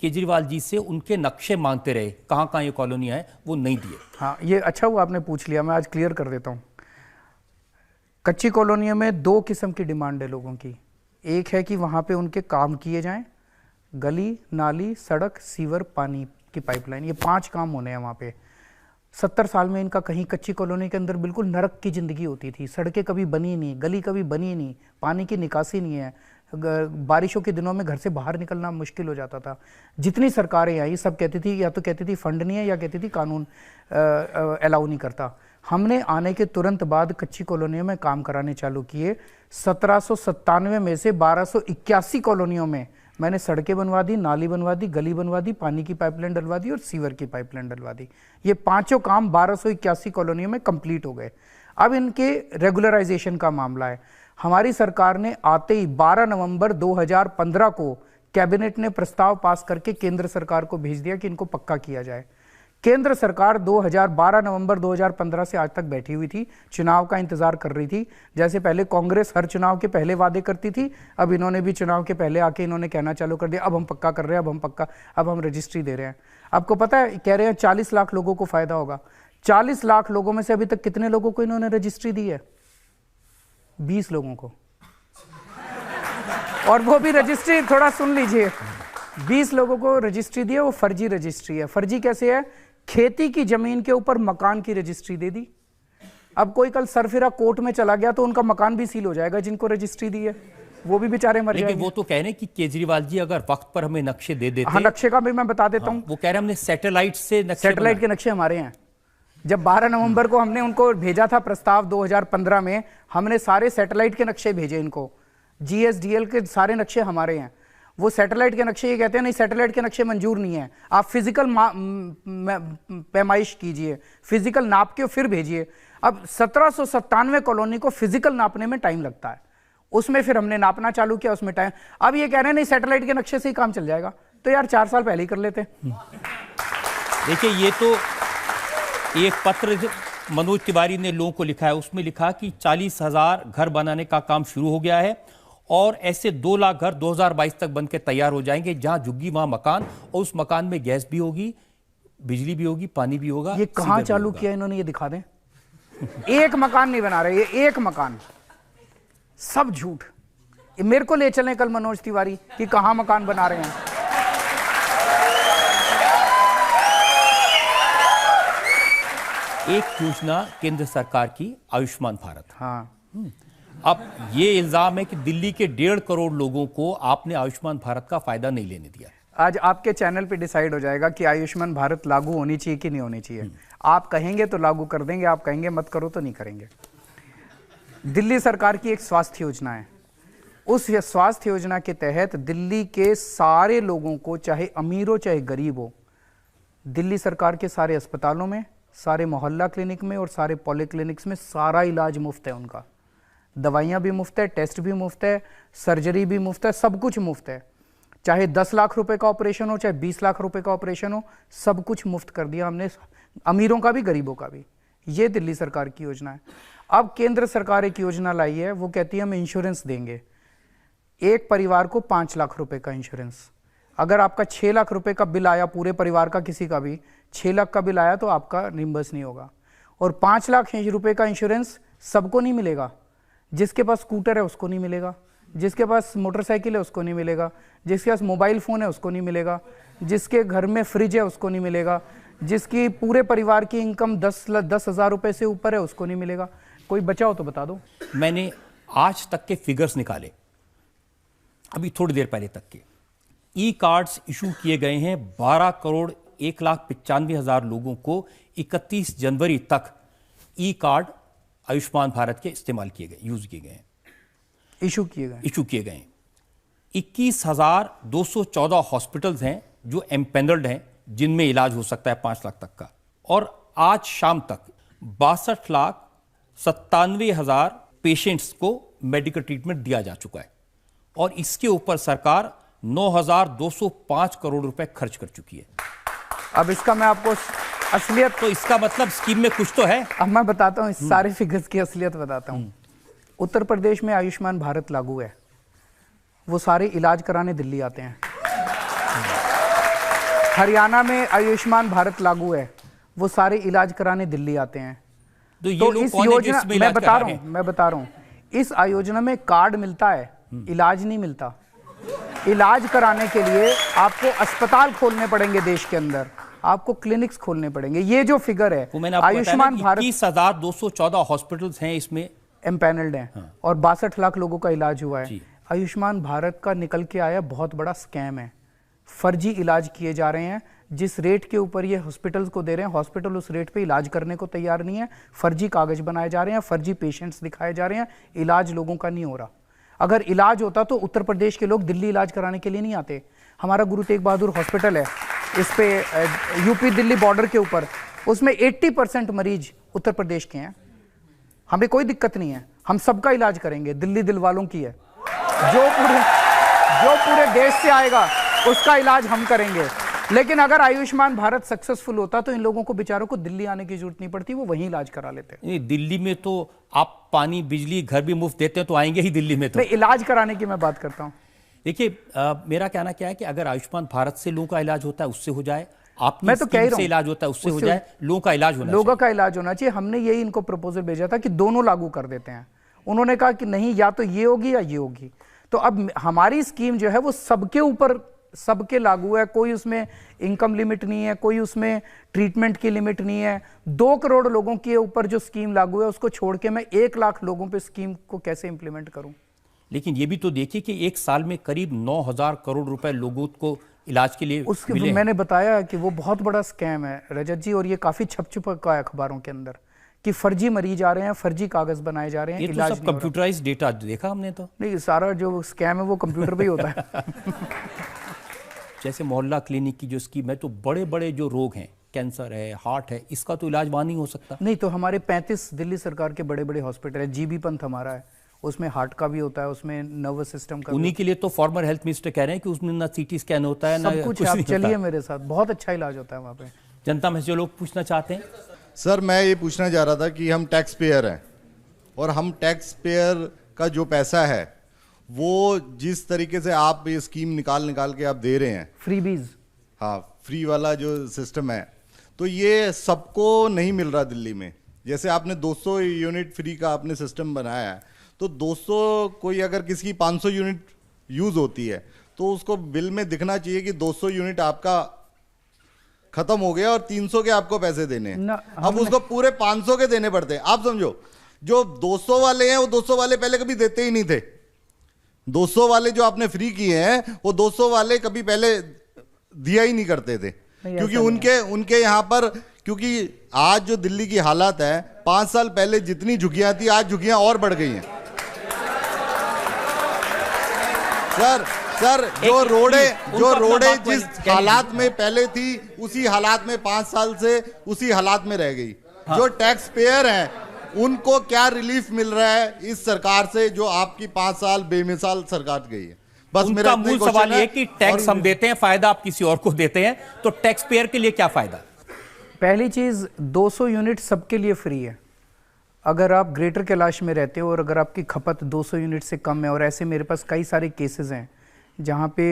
केजरीवाल जी से उनके नक्शे मांगते रहे, कहाँ कहाँ ये कॉलोनियां हैं, वो नहीं दिए। हाँ, ये अच्छा हुआ आपने पूछ लिया, मैं आज क्लियर कर देता हूँ। कच्ची कॉलोनियों में 2 किस्म की डिमांड है लोगों की। एक है कि वहाँ पे उनके काम किए जाएं, गली, नाली, सड़क, सीवर, पानी की पाइपलाइन, ये 5 काम होने हैं वहाँ पे। 70 साल में इनका कहीं कच्ची कॉलोनी के अंदर बिल्कुल नरक की ज़िंदगी होती थी। सड़कें कभी बनी नहीं, गली कभी बनी नहीं, पानी की निकासी नहीं है, बारिशों के दिनों में घर से बाहर निकलना मुश्किल हो जाता था। जितनी सरकारें आई सब कहती थी, या तो कहती थी फंड नहीं है, या कहती थी कानून अलाउ नहीं करता। हमने आने के तुरंत बाद कच्ची कॉलोनियों में काम कराने चालू किए। 1797 में से 1281 कॉलोनियों में मैंने सड़कें बनवा दी, नाली बनवा दी, गली बनवा दी, पानी की पाइपलाइन डलवा दी और सीवर की पाइपलाइन डलवा दी। ये पांचों काम 1281 कॉलोनियों में कंप्लीट हो गए। अब इनके रेगुलराइजेशन का मामला है। हमारी सरकार ने आते ही 12 नवंबर 2015 को कैबिनेट ने प्रस्ताव पास करके केंद्र सरकार को भेज दिया कि इनको पक्का किया जाए। केंद्र सरकार 12 नवंबर 2015 से आज तक बैठी हुई थी, चुनाव का इंतजार कर रही थी। जैसे पहले कांग्रेस हर चुनाव के पहले वादे करती थी, अब इन्होंने भी चुनाव के पहले आके इन्होंने कहना चालू कर दिया, अब हम पक्का कर रहे हैं, अब हम रजिस्ट्री दे रहे हैं। आपको पता है, कह रहे हैं 40 लाख लोगों को फायदा होगा। 40 लाख लोगों में से अभी तक कितने लोगों को इन्होंने रजिस्ट्री दी है? 20 लोगों को। और वो भी रजिस्ट्री, थोड़ा सुन लीजिए, 20 लोगों को रजिस्ट्री दी है, वो फर्जी रजिस्ट्री है। फर्जी कैसे है? खेती की जमीन के ऊपर मकान की रजिस्ट्री दे दी। अब कोई कल सरफिरा कोर्ट में चला गया तो उनका मकान भी सील हो जाएगा, जिनको रजिस्ट्री दी है वो भी बेचारे मर जाएंगे। लेकिन वो तो कह रहे हैं कि केजरीवाल जी अगर वक्त पर हमें नक्शे दे देते। हाँ, नक्शे का भी मैं बता देता हूँ। वो कह रहे हैं हमने सैटेलाइट से नक्शे, सैटेलाइट के नक्शे हमारे हैं। जब 12 नवंबर को हमने उनको भेजा था प्रस्ताव 2015 में, हमने सारे सैटेलाइट के नक्शे भेजे इनको। GSDL के सारे नक्शे हमारे हैं। वो सैटेलाइट के नक्शे ये कहते हैं नहीं, सैटेलाइट के नक्शे मंजूर नहीं है, आप फिजिकल पैमाइश कीजिए, फिजिकल नाप के फिर भेजिए। अब 1797 कॉलोनी को फिजिकल नापने में टाइम लगता है, उसमें फिर हमने नापना चालू किया, उसमें टाइम। अब ये कह रहे हैं नहीं, सैटेलाइट के नक्शे से ही काम चल जाएगा। तो यार 4 साल पहले ही कर लेते। देखिए, ये तो एक पत्र मनोज तिवारी ने लोगों को लिखा है, उसमें लिखा कि 40,000 घर बनाने का काम शुरू हो गया है और ऐसे 2 लाख घर 2022 तक बनकर तैयार हो जाएंगे। जहां झुग्गी वहां मकान, और उस मकान में गैस भी होगी, बिजली भी होगी, पानी भी होगा। ये कहां चालू किया इन्होंने, ये दिखा दें। एक मकान नहीं बना रहे, ये एक मकान, सब झूठ। मेरे को ले चलें कल मनोज तिवारी कि कहां मकान बना रहे हैं। एक योजना केंद्र सरकार की आयुष्मान भारत। हाँ, अब ये इल्जाम है कि दिल्ली के 1.5 करोड़ लोगों को आपने आयुष्मान भारत का फायदा नहीं लेने दिया। आज आपके चैनल पे डिसाइड हो जाएगा कि आयुष्मान भारत लागू होनी चाहिए कि नहीं होनी चाहिए। आप कहेंगे तो लागू कर देंगे, आप कहेंगे मत करो तो नहीं करेंगे। दिल्ली सरकार की एक स्वास्थ्य योजना है। उस स्वास्थ्य योजना के तहत दिल्ली के सारे लोगों को, चाहे अमीर हो चाहे गरीब हो, दिल्ली सरकार के सारे अस्पतालों में, सारे मोहल्ला क्लिनिक में और सारे पॉलीक्लिनिक्स में सारा इलाज मुफ्त है। उनका दवाइयाँ भी मुफ्त है, टेस्ट भी मुफ्त है, सर्जरी भी मुफ्त है, सब कुछ मुफ्त है। चाहे 10 लाख रुपए का ऑपरेशन हो, चाहे 20 लाख रुपए का ऑपरेशन हो, सब कुछ मुफ्त कर दिया हमने, अमीरों का भी गरीबों का भी। ये दिल्ली सरकार की योजना है। अब केंद्र सरकार एक योजना लाई है, वो कहती है हम इंश्योरेंस देंगे। एक परिवार को 5 लाख रुपए का इंश्योरेंस। अगर आपका 6 लाख रुपए का बिल आया, पूरे परिवार का किसी का भी 6 लाख का बिल आया, तो आपका रिम्बर्स नहीं होगा। और 5 लाख रुपए का इंश्योरेंस सबको नहीं मिलेगा। जिसके पास स्कूटर है उसको नहीं मिलेगा, जिसके पास मोटरसाइकिल है उसको नहीं मिलेगा, जिसके पास मोबाइल फ़ोन है उसको नहीं मिलेगा, जिसके घर में फ्रिज है उसको नहीं मिलेगा, जिसकी पूरे परिवार की इनकम 10,000 रुपये से ऊपर है उसको नहीं मिलेगा। कोई बचा हो तो बता दो। मैंने आज तक के फिगर्स निकाले, अभी थोड़ी देर पहले तक के। ई कार्ड्स इशू किए गए हैं 12 करोड़ 1,95,000 लोगों को। 31 जनवरी तक ई कार्ड आयुष्मान भारत के इस्तेमाल किए गए, यूज किए गए हैं, इशू किए गए। 21,214 हॉस्पिटल्स हैं जो एम्पेनल्ड हैं, जिनमें इलाज हो सकता है 5 लाख तक का। और आज शाम तक 62,97,000 पेशेंट्स को मेडिकल ट्रीटमेंट दिया जा चुका है। और इसके ऊपर सरकार 9,205 करोड़ रुपए खर्च कर चुकी है। अब इसका मैं आपको असलियत, तो इसका मतलब स्कीम में कुछ तो है। अब मैं बताता हूँ, इस सारे फिगर्स की असलियत बताता हूँ। उत्तर प्रदेश में आयुष्मान भारत लागू है, वो सारे इलाज कराने दिल्ली आते हैं। हरियाणा में आयुष्मान भारत लागू है, वो सारे इलाज कराने दिल्ली आते हैं। तो इस योजना, मैं बता रहा हूँ, इस योजना में कार्ड मिलता है, इलाज नहीं मिलता। इलाज कराने के लिए आपको अस्पताल खोलने पड़ेंगे देश के अंदर, आपको क्लिनिक्स खोलने पड़ेंगे। ये जो फिगर है, आयुष्मान भारत 21,214 हॉस्पिटल्स हैं इसमें एम्पैनल्ड हैं। हाँ। और 62 लाख लोगों का इलाज हुआ है। आयुष्मान भारत का निकल के आया बहुत बड़ा स्कैम है। फर्जी इलाज किए जा रहे हैं। जिस रेट के ऊपर ये हॉस्पिटल्स को दे रहे हैं, हॉस्पिटल उस रेट पे इलाज करने को तैयार नहीं है। फर्जी कागज बनाए जा रहे हैं, फर्जी पेशेंट्स दिखाए जा रहे हैं, इलाज लोगों का नहीं हो रहा। अगर इलाज होता तो उत्तर प्रदेश के लोग दिल्ली इलाज कराने के लिए नहीं आते। हमारा गुरु तेग बहादुर हॉस्पिटल है इस पे यूपी दिल्ली बॉर्डर के ऊपर, उसमें 80% मरीज उत्तर प्रदेश के हैं। हमें कोई दिक्कत नहीं है, हम सबका इलाज करेंगे, दिल्ली दिल वालों की है। जो पूरे देश से आएगा उसका इलाज हम करेंगे। लेकिन अगर आयुष्मान भारत सक्सेसफुल होता तो इन लोगों को बेचारों को दिल्ली आने की जरूरत नहीं पड़ती, वो वहीं इलाज करा लेते। दिल्ली में तो आप पानी बिजली घर भी मुफ्त देते हैं, तो आएंगे ही दिल्ली में। तो नहीं, इलाज कराने की मैं बात करता हूँ। देखिए, मेरा कहना क्या है कि अगर आयुष्मान भारत से लोगों का इलाज होता है उससे हो जाए, आपकी मैं तो कह ही रहा से हूं, इलाज होता है उससे हो जाए, लोगों का इलाज होना चाहिए। लोगों का इलाज होना चाहिए। हमने यही इनको प्रपोजल भेजा था कि दोनों लागू कर देते हैं। उन्होंने कहा कि नहीं, या तो ये होगी या ये होगी। तो अब हमारी स्कीम जो है वो सबके ऊपर सबके लागू है। कोई उसमें इनकम लिमिट नहीं है, कोई उसमें ट्रीटमेंट की लिमिट नहीं है। 2 करोड़ लोगों के ऊपर जो स्कीम लागू है उसको छोड़ के मैं 1 लाख लोगों पे स्कीम को कैसे इंप्लीमेंट करूं? लेकिन ये भी तो देखिए कि एक साल में करीब 9,000 करोड़ रुपए लोगों को इलाज के लिए उसके मिले। मैंने बताया कि वो बहुत बड़ा स्कैम है रजत जी, और ये काफी छप चुका है अखबारों के अंदर कि फर्जी मरीज आ रहे हैं, फर्जी कागज बनाए जा रहे हैं। ये तो सब कंप्यूटराइज्ड डेटा देखा हमने। तो नहीं, सारा जो स्कैम है वो कंप्यूटर पे ही होता है। जैसे मोहल्ला क्लिनिक की जो स्कीम है, तो बड़े बड़े जो रोग हैं, कैंसर है, हार्ट है, इसका तो इलाज वहां नहीं हो सकता। नहीं, तो हमारे 35 दिल्ली सरकार के बड़े बड़े हॉस्पिटल है। जीबी पंथ हमारा है, उसमें हार्ट का भी होता है, उसमें नर्वस सिस्टम का। उन्हीं के लिए तो फॉर्मर हेल्थ मिनिस्टर कह रहे हैं कि उसमें ना सीटी स्कैन होता है, ना कुछ। आप चलिए मेरे साथ, बहुत अच्छा इलाज होता है वहाँ पे। जनता में जो लोग पूछना चाहते हैं। सर, मैं ये पूछना चाह रहा था कि हम टैक्स पेयर हैं और हम टैक्स पेयर का जो पैसा है वो जिस तरीके से आप ये स्कीम निकाल के आप दे रहे हैं, फ्रीबीज, हाँ, फ्री वाला जो सिस्टम है, तो ये सबको नहीं मिल रहा दिल्ली में। जैसे आपने 200 यूनिट फ्री का आपने सिस्टम बनाया है, तो 200 कोई अगर किसी की 500 यूनिट यूज होती है तो उसको बिल में दिखना चाहिए कि 200 यूनिट आपका खत्म हो गया और 300 के आपको पैसे देने हैं। अब उसको पूरे 500 के देने पड़ते हैं। आप समझो, जो 200 वाले हैं वो 200 वाले पहले कभी देते ही नहीं थे। 200 वाले जो आपने फ्री किए हैं वो 200 वाले कभी पहले दिया ही नहीं करते थे, क्योंकि उनके यहाँ पर, क्योंकि आज जो दिल्ली की हालत है, 5 साल पहले जितनी झुग्गियां थी आज झुग्गियां और बढ़ गई हैं। सर जो रोडे जिस हालात में पहले थी उसी हालात में 5 साल से उसी हालात में रह गई। हाँ। जो टैक्स पेयर हैं उनको क्या रिलीफ मिल रहा है इस सरकार से, जो आपकी 5 साल बेमिसाल सरकार गई है? बस मेरा मूल सवाल ये कि टैक्स हम देते हैं, फायदा आप किसी और को देते हैं, तो टैक्स पेयर के लिए क्या फायदा? पहली चीज, 200 यूनिट सबके लिए फ्री है। अगर आप ग्रेटर कैलाश में रहते हो और अगर आपकी खपत 200 यूनिट से कम है, और ऐसे मेरे पास कई सारे केसेस हैं जहाँ पे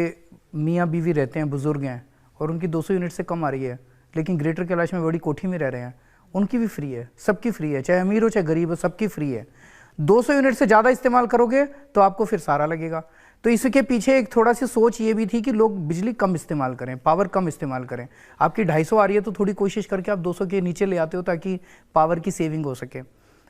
मियाँ बीवी रहते हैं, बुजुर्ग हैं, और उनकी 200 यूनिट से कम आ रही है, लेकिन ग्रेटर कैलाश में बड़ी कोठी में रह रहे हैं, उनकी भी फ्री है, सबकी फ्री है, चाहे अमीर हो चाहे गरीब हो, सबकी फ्री है। 200 यूनिट से ज़्यादा इस्तेमाल करोगे तो आपको फिर सारा लगेगा। तो इसके पीछे एक थोड़ा सी सोच ये भी थी कि लोग बिजली कम इस्तेमाल करें, पावर कम इस्तेमाल करें। आपकी 250 आ रही है तो थोड़ी कोशिश करके आप 200 के नीचे ले आते हो ताकि पावर की सेविंग हो सके,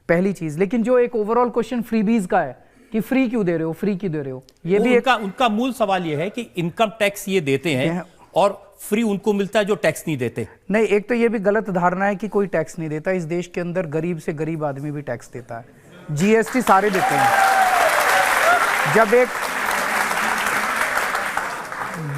पहली चीज़। लेकिन जो एक ओवरऑल क्वेश्चन फ्रीबीज का है कि फ्री क्यों दे रहे हो, फ्री क्यों दे रहे हो, ये भी उनका मूल सवाल ये है कि इनकम टैक्स ये देते हैं और फ्री उनको मिलता है जो टैक्स नहीं देते। नहीं, एक तो ये भी गलत धारणा है कि कोई टैक्स नहीं देता। इस देश के अंदर गरीब से गरीब आदमी भी टैक्स देता है, जीएसटी सारे देते हैं।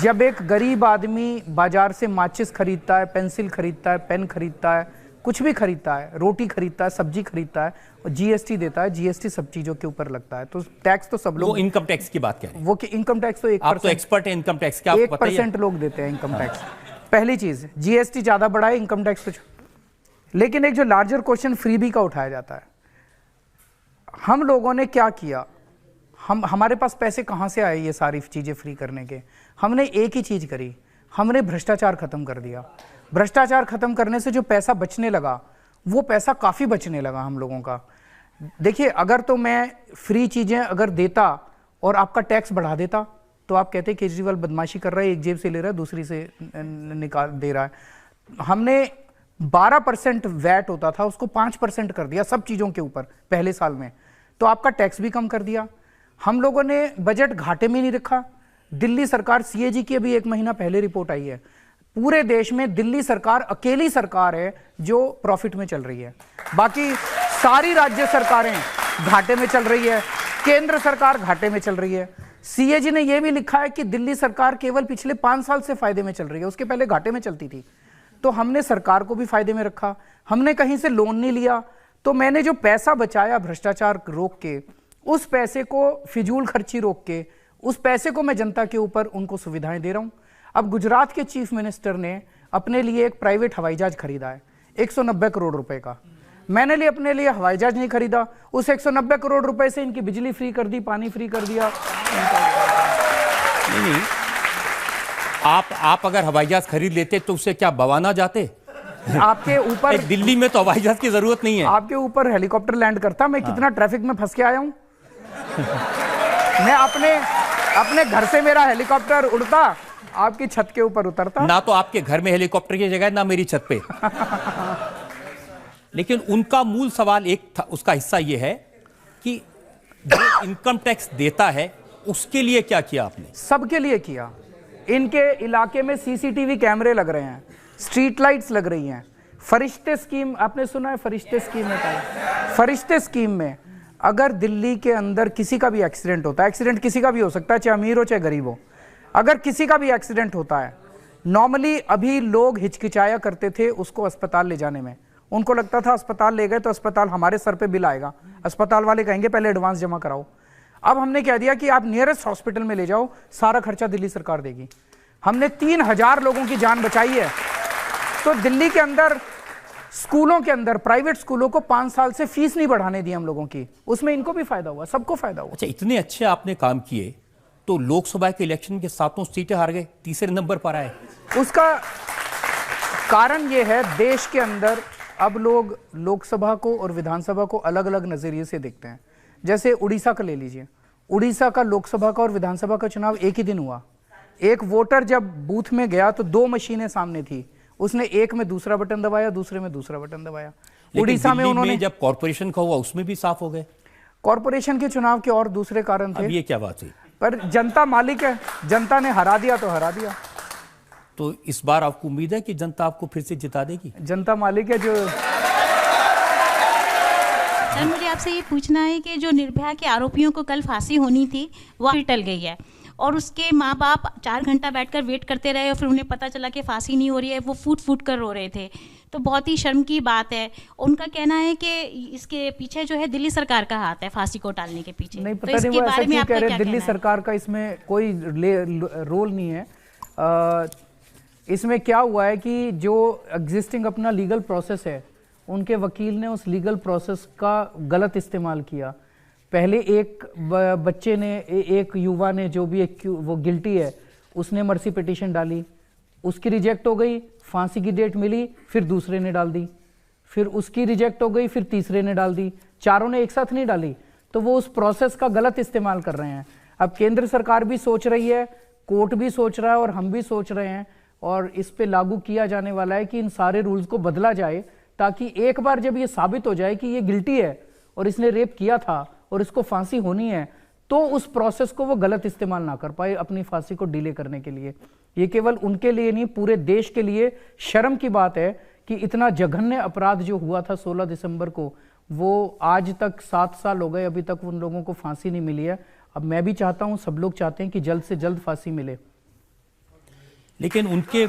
जब एक गरीब आदमी बाजार से माचिस खरीदता है, पेंसिल खरीदता है, पेन खरीदता है, कुछ भी खरीदता है, रोटी खरीदता है, सब्जी खरीदता है, और जीएसटी देता है, जीएसटी सब चीजों के ऊपर लगता है। तो टैक्स तो सब लोग, वो इनकम टैक्स की बात करें, वो कि इनकम टैक्स तो 1%, आप तो एक्सपर्ट है इनकम टैक्स, क्या 1% लोग देते हैं इनकम टैक्स। पहली चीज, जीएसटी ज्यादा बढ़ाए, इनकम टैक्स तो। लेकिन एक जो लार्जर क्वेश्चन फ्रीबी का उठाया जाता है, हम लोगों ने क्या किया, हमारे पास पैसे कहां से आए ये सारी चीजें फ्री करने के? हमने एक ही चीज करी, हमने भ्रष्टाचार खत्म कर दिया। भ्रष्टाचार खत्म करने से जो पैसा बचने लगा, वो पैसा काफी बचने लगा हम लोगों का। देखिए, अगर तो मैं फ्री चीजें अगर देता और आपका टैक्स बढ़ा देता तो आप कहते केजरीवाल बदमाशी कर रहा है, एक जेब से ले रहा है दूसरी से निकाल दे रहा है। हमने 12% वैट होता था उसको 5% कर दिया सब चीजों के ऊपर पहले साल में, तो आपका टैक्स भी कम कर दिया। हम लोगों ने बजट घाटे में नहीं रखा। दिल्ली सरकार, सीएजी की अभी 1 महीना पहले रिपोर्ट आई है, पूरे देश में दिल्ली सरकार अकेली सरकार है जो प्रॉफिट में चल रही है। बाकी सारी राज्य सरकारें घाटे में चल रही है, केंद्र सरकार घाटे में चल रही है। सीएजी ने यह भी लिखा है कि दिल्ली सरकार केवल पिछले 5 साल से फायदे में चल रही है, उसके पहले घाटे में चलती थी। तो हमने सरकार को भी फायदे में रखा, हमने कहीं से लोन नहीं लिया। तो मैंने जो पैसा बचाया भ्रष्टाचार रोक के, उस पैसे को फिजूल खर्ची रोक के, उस पैसे को मैं जनता के ऊपर उनको सुविधाएं दे रहा हूं। अब गुजरात के चीफ मिनिस्टर ने अपने लिए एक प्राइवेट हवाई जहाज खरीदा है 190 करोड़ रुपए का। मैंने लिए अपने लिए हवाई जहाज नहीं खरीदा, उस 190 करोड़ रुपए से इनकी बिजली फ्री कर दी, पानी फ्री कर दिया। नहीं, आप अगर हवाई जहाज खरीद लेते तो उससे क्या बवाना जाते? आपके ऊपर दिल्ली में तो हवाई जहाज की जरूरत नहीं है। आपके ऊपर हेलीकॉप्टर लैंड करता, मैं कितना ट्रैफिक में फंस के आया हूं। मैं अपने घर से मेरा हेलीकॉप्टर उड़ता, आपकी छत के ऊपर उतरता। ना तो आपके घर में हेलीकॉप्टर की जगह, ना मेरी छत पे। लेकिन उनका मूल सवाल एक था, उसका हिस्सा यह है कि जो इनकम टैक्स देता है उसके लिए क्या किया आपने? सबके लिए किया। इनके इलाके में सीसीटीवी कैमरे लग रहे हैं, स्ट्रीट लाइट्स लग रही हैं। फरिश्ते स्कीम आपने सुना है? फरिश्ते स्कीम में क्या? फरिश्ते स्कीम में अगर दिल्ली के अंदर किसी का भी एक्सीडेंट होता है, एक्सीडेंट किसी का भी हो सकता है, चाहे अमीर हो चाहे गरीब हो, अगर किसी का भी एक्सीडेंट होता है, नॉर्मली अभी लोग हिचकिचाया करते थे उसको अस्पताल ले जाने में। उनको लगता था अस्पताल ले गए तो अस्पताल हमारे सर पे बिल आएगा, अस्पताल वाले कहेंगे पहले एडवांस जमा कराओ। अब हमने कह दिया कि आप नियरेस्ट हॉस्पिटल में ले जाओ, सारा खर्चा दिल्ली सरकार देगी। हमने 3000 लोगों की जान बचाई है। तो दिल्ली के अंदर स्कूलों के अंदर, प्राइवेट स्कूलों को 5 साल से फीस नहीं बढ़ाने दी हम लोगों की, उसमें इनको भी फायदा हुआ, सबको फायदा हुआ। अच्छा, इतने अच्छे आपने काम किए तो लोकसभा के इलेक्शन के 7 सीटें हार गए, तीसरे नंबर पर आए। उसका कारण यह है, देश के अंदर अब लोग लोकसभा को और विधानसभा को अलग अलग नजरिए से देखते हैं। जैसे उड़ीसा का ले लीजिए, उड़ीसा का लोकसभा का और विधानसभा का चुनाव एक ही दिन हुआ। एक वोटर जब बूथ में गया तो 2 मशीनें सामने थी, उसने एक में दूसरा बटन दबाया, दूसरे में दूसरा बटन दबाया। उड़ीसा में उन्होंने जब कॉर्पोरेशन का हुआ उसमें भी साफ हो गए। कॉर्पोरेशन के चुनाव के और दूसरे कारण थे। अब ये क्या बात है? पर जनता मालिक है, जनता ने हरा दिया तो हरा दिया। तो इस बार आपको उम्मीद है कि जनता आपको फिर से जिता देगी? जनता मालिक है जो। सर, मुझे आपसे ये पूछना है कि जो निर्भया के आरोपियों को कल फांसी होनी थी वो टल गई है, और उसके माँ बाप 4 घंटा बैठकर वेट करते रहे और फिर उन्हें पता चला कि फांसी नहीं हो रही है, वो फूट फूट कर रो रहे थे। तो बहुत ही शर्म की बात है। उनका कहना है कि इसके पीछे जो है दिल्ली सरकार का हाथ है, फांसी को टालने के पीछे। नहीं, पता नहीं वो ऐसा क्यों कह रहे हैं। दिल्ली सरकार का इसमें कोई रोल नहीं है। इसमें क्या हुआ है कि जो एग्जिस्टिंग अपना लीगल प्रोसेस है, उनके वकील ने उस लीगल प्रोसेस का गलत इस्तेमाल किया। पहले एक बच्चे ने, एक युवा ने, जो भी वो गिल्टी है, उसने मर्सी पिटीशन डाली, उसकी रिजेक्ट हो गई, फांसी की डेट मिली, फिर दूसरे ने डाल दी, फिर उसकी रिजेक्ट हो गई, फिर तीसरे ने डाल दी, चारों ने एक साथ नहीं डाली। तो वो उस प्रोसेस का गलत इस्तेमाल कर रहे हैं। अब केंद्र सरकार भी सोच रही है, कोर्ट भी सोच रहा है और हम भी सोच रहे हैं, और इस पे लागू किया जाने वाला है कि इन सारे रूल्स को बदला जाए, ताकि एक बार जब ये साबित हो जाए कि ये गिल्टी है और इसने रेप किया था और इसको फांसी होनी है, तो उस प्रोसेस को वो गलत इस्तेमाल ना कर पाए अपनी फांसी को डिले करने के लिए। ये केवल उनके लिए नहीं, पूरे देश के लिए शर्म की बात है कि इतना जघन्य अपराध जो हुआ था 16 दिसंबर को, वो आज तक 7 साल हो गए, अभी तक उन लोगों को फांसी नहीं मिली है। अब मैं भी चाहता हूं, सब लोग चाहते हैं कि जल्द से जल्द फांसी मिले। लेकिन उनके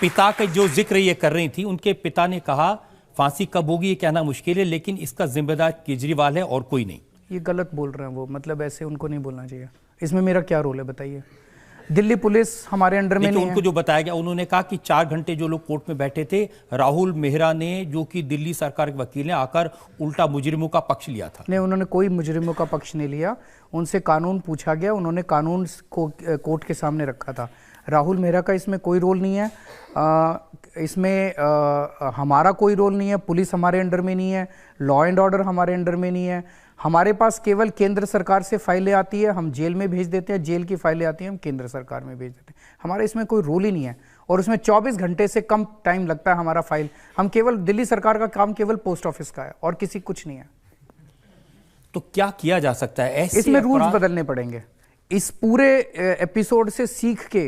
पिता का जो जिक्र ये कर रही थी, उनके पिता ने कहा फांसी कब होगी ये कहना मुश्किल है, लेकिन इसका जिम्मेदार केजरीवाल है और कोई नहीं। ये गलत बोल रहे हैं वो, मतलब ऐसे उनको नहीं बोलना चाहिए। इसमें मेरा क्या रोल है बताइए? दिल्ली पुलिस हमारे अंडर में नहीं है। उनको जो बताया गया, उन्होंने कहा कि 4 घंटे जो लोग कोर्ट में बैठे थे, राहुल मेहरा ने, जो कि दिल्ली सरकार के वकील ने, आकर उल्टा मुजरिमों का पक्ष लिया था। नहीं, उन्होंने कोई मुजरिमों का पक्ष नहीं लिया, उनसे कानून पूछा गया, उन्होंने कानून को कोर्ट के सामने रखा था। राहुल मेहरा का इसमें कोई रोल नहीं है, इसमें हमारा कोई रोल नहीं है, पुलिस हमारे अंडर में नहीं है, लॉ एंड ऑर्डर हमारे अंडर में नहीं है। हमारे पास केवल केंद्र सरकार से फाइलें आती है, हम जेल में भेज देते हैं, जेल की फाइलें आती हैं, हम केंद्र सरकार में भेज देते हैं। हमारा इसमें कोई रोल ही नहीं है, और उसमें 24 घंटे से कम टाइम लगता है हमारा फाइल। हम केवल, दिल्ली सरकार का काम केवल पोस्ट ऑफिस का है और किसी कुछ नहीं है। तो क्या किया जा सकता है ऐसे? इसमें रूल्स बदलने पड़ेंगे। इस पूरे एपिसोड से सीख के,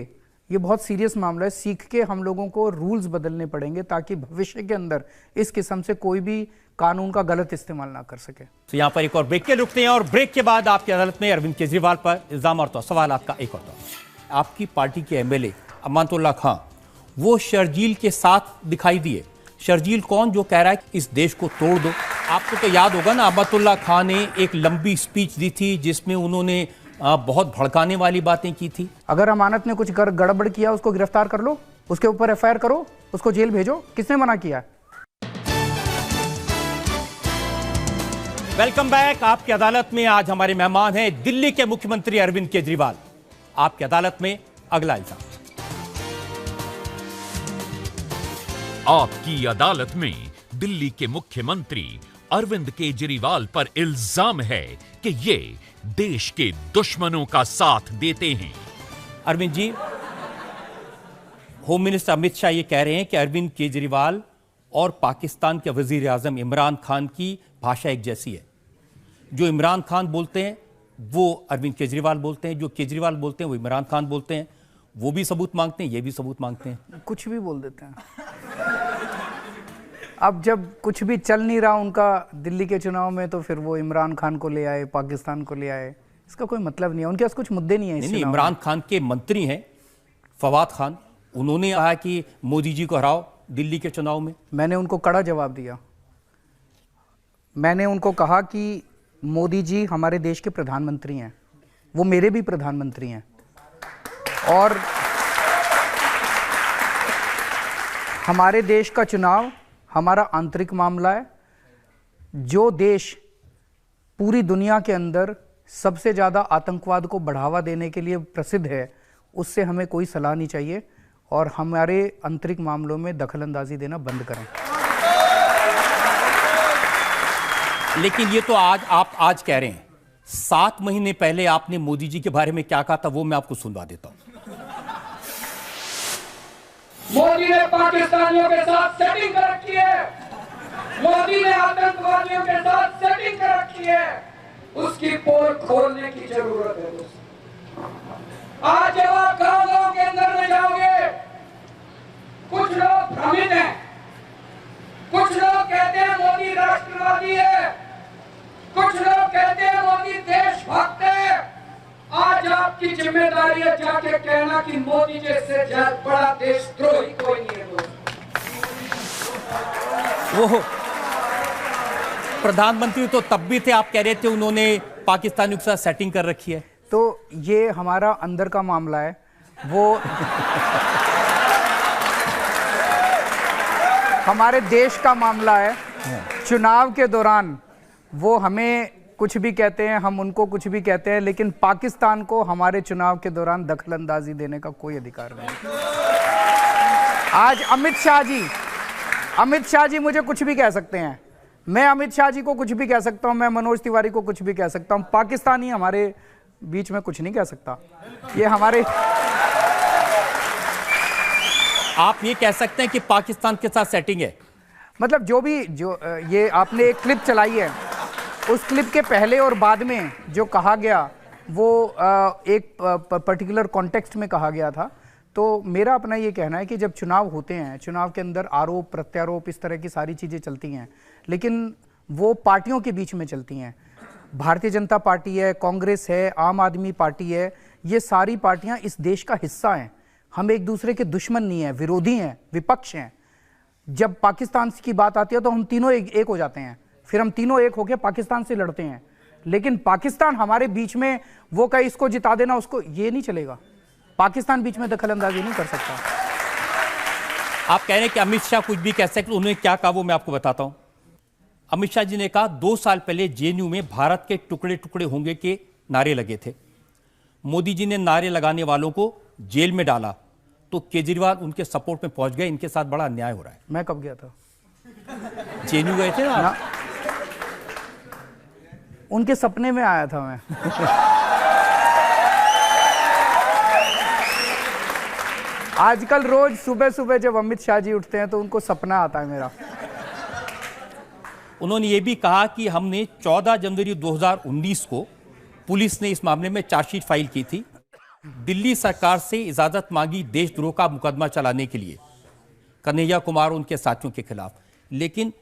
ये बहुत सीरियस मामला है, सीख के हम लोगों को रूल्स बदलने पड़ेंगे ताकि भविष्य के अंदर इस किस्म से कोई भी कानून का गलत इस्तेमाल ना कर सके। तो यहां पर एक और ब्रेक के रुकते हैं और ब्रेक के बाद आपकी अदालत में अरविंद केजरीवाल पर इल्जाम और तो सवाल का एक और दौर। आपकी पार्टी के एमएलए अमानतुल्लाह खां वो शर्जील के साथ दिखाई दिए। शर्जील कौन? जो कह रहा है कि इस देश को तोड़ दो। आपको तो याद होगा ना, अमानतुल्लाह खां ने एक लंबी स्पीच दी थी जिसमें उन्होंने बहुत भड़काने वाली बातें की थी। अगर अमानत ने कुछ गड़बड़ किया उसको गिरफ्तार कर लो, उसके ऊपर एफआईआर करो, उसको जेल भेजो। किसने मना किया? Welcome back. आपकी अदालत में आज हमारे मेहमान हैं दिल्ली के मुख्यमंत्री अरविंद केजरीवाल। आपकी अदालत में अगला इल्जाम। आपकी अदालत में दिल्ली के मुख्यमंत्री अरविंद केजरीवाल पर इल्जाम है कि ये देश के दुश्मनों का साथ देते हैं। अरविंद जी, होम मिनिस्टर अमित शाह ये कह रहे हैं कि अरविंद केजरीवाल और पाकिस्तान के वजीर आजम इमरान खान की भाषा एक जैसी है। जो इमरान खान बोलते हैं वो अरविंद केजरीवाल बोलते हैं, जो केजरीवाल बोलते हैं वो इमरान खान बोलते हैं। वो भी सबूत मांगते हैं, ये भी सबूत मांगते हैं, कुछ भी बोल देते हैं। अब जब कुछ भी चल नहीं रहा उनका दिल्ली के चुनाव में, तो फिर वो इमरान खान को ले आए, पाकिस्तान को ले आए। इसका कोई मतलब नहीं है, उनके पास कुछ मुद्दे नहीं है। नहीं, इमरान खान के मंत्री हैं फवाद खान, उन्होंने कहा कि मोदी जी को हराओ दिल्ली के चुनाव में। मैंने उनको कड़ा जवाब दिया। मैंने उनको कहा कि मोदी जी हमारे देश के प्रधानमंत्री हैं, वो मेरे भी प्रधानमंत्री हैं, और हमारे देश का चुनाव हमारा आंतरिक मामला है। जो देश पूरी दुनिया के अंदर सबसे ज़्यादा आतंकवाद को बढ़ावा देने के लिए प्रसिद्ध है, उससे हमें कोई सलाह नहीं चाहिए, और हमारे आंतरिक मामलों में दखलंदाजी देना बंद करें। लेकिन ये तो आप आज कह रहे हैं, 7 महीने पहले आपने मोदी जी के बारे में क्या कहा था वो मैं आपको सुनवा देता हूं। मोदी ने पाकिस्तानियों के साथ सेटिंग कर रखी है, मोदी ने आतंकवादियों के साथ सेटिंग कर रखी है, उसकी पोल खोलने की जरूरत है दोस्तों। आज जब आप गांव के अंदर में जाओगे, कुछ लोग भ्रमित हैं, कुछ लोग कहते हैं मोदी राष्ट्रवादी है, कुछ लोग कहते हैं मोदी देशभक्त है। आज आपकी जिम्मेदारी है जाके कहना कि मोदी जैसे बड़ा देशद्रोही कोई नहीं है दोस्तों। वो प्रधानमंत्री तो तब भी थे, आप कह रहे थे उन्होंने पाकिस्तानियों के साथ सेटिंग कर रखी है। तो ये हमारा अंदर का मामला है, वो हमारे देश का मामला है। चुनाव के दौरान वो हमें कुछ भी कहते हैं, हम उनको कुछ भी कहते हैं, लेकिन पाकिस्तान को हमारे चुनाव के दौरान दखलंदाजी देने का कोई अधिकार नहीं। आज अमित शाह जी मुझे कुछ भी कह सकते हैं, मैं अमित शाह जी को कुछ भी कह सकता हूं, मैं मनोज तिवारी को कुछ भी कह सकता हूं। पाकिस्तानी हमारे बीच में कुछ नहीं कह सकता। ये हमारे, आप ये कह सकते हैं कि पाकिस्तान के साथ सेटिंग है। मतलब जो ये आपने एक क्लिप चलाई है, उस क्लिप के पहले और बाद में जो कहा गया वो एक पर्टिकुलर कॉन्टेक्स्ट में कहा गया था। तो मेरा अपना ये कहना है कि जब चुनाव होते हैं, चुनाव के अंदर आरोप प्रत्यारोप इस तरह की सारी चीज़ें चलती हैं, लेकिन वो पार्टियों के बीच में चलती हैं। भारतीय जनता पार्टी है, कांग्रेस है, आम आदमी पार्टी है, ये सारी पार्टियां इस देश का हिस्सा हैं। हम एक दूसरे के दुश्मन नहीं हैं, विरोधी हैं, विपक्ष हैं। जब पाकिस्तान की बात आती है तो हम तीनों एक हो जाते हैं, फिर हम तीनों एक होकर पाकिस्तान से लड़ते हैं। लेकिन पाकिस्तान हमारे बीच में वो कहीं इसको जिता देना, उसको ये नहीं चलेगा। पाकिस्तान बीच में दखलंदाजी नहीं कर सकता। आप कह रहे हैं कि अमित शाह कुछ भी कह सकते, उन्होंने क्या कहा वो मैं आपको बताता हूं। अमित शाह जी ने कहा 2 साल पहले जेएनयू में भारत के टुकड़े टुकड़े होंगे के नारे लगे थे। मोदी जी ने नारे लगाने वालों को जेल में डाला तो केजरीवाल उनके सपोर्ट में पहुंच गए। इनके साथ बड़ा अन्याय हो रहा है। मैं कब गया था? जेएनयू गए थे ना? उनके सपने में आया था मैं। आजकल रोज सुबह सुबह जब अमित शाह जी उठते हैं तो उनको सपना आता है मेरा। उन्होंने ये भी कहा कि हमने 14 जनवरी 2019 को पुलिस ने इस मामले में चार्जशीट फाइल की थी, दिल्ली सरकार से इजाजत मांगी देशद्रोह का मुकदमा चलाने के लिए कन्हैया कुमार और उनके साथियों के खिलाफ, लेकिन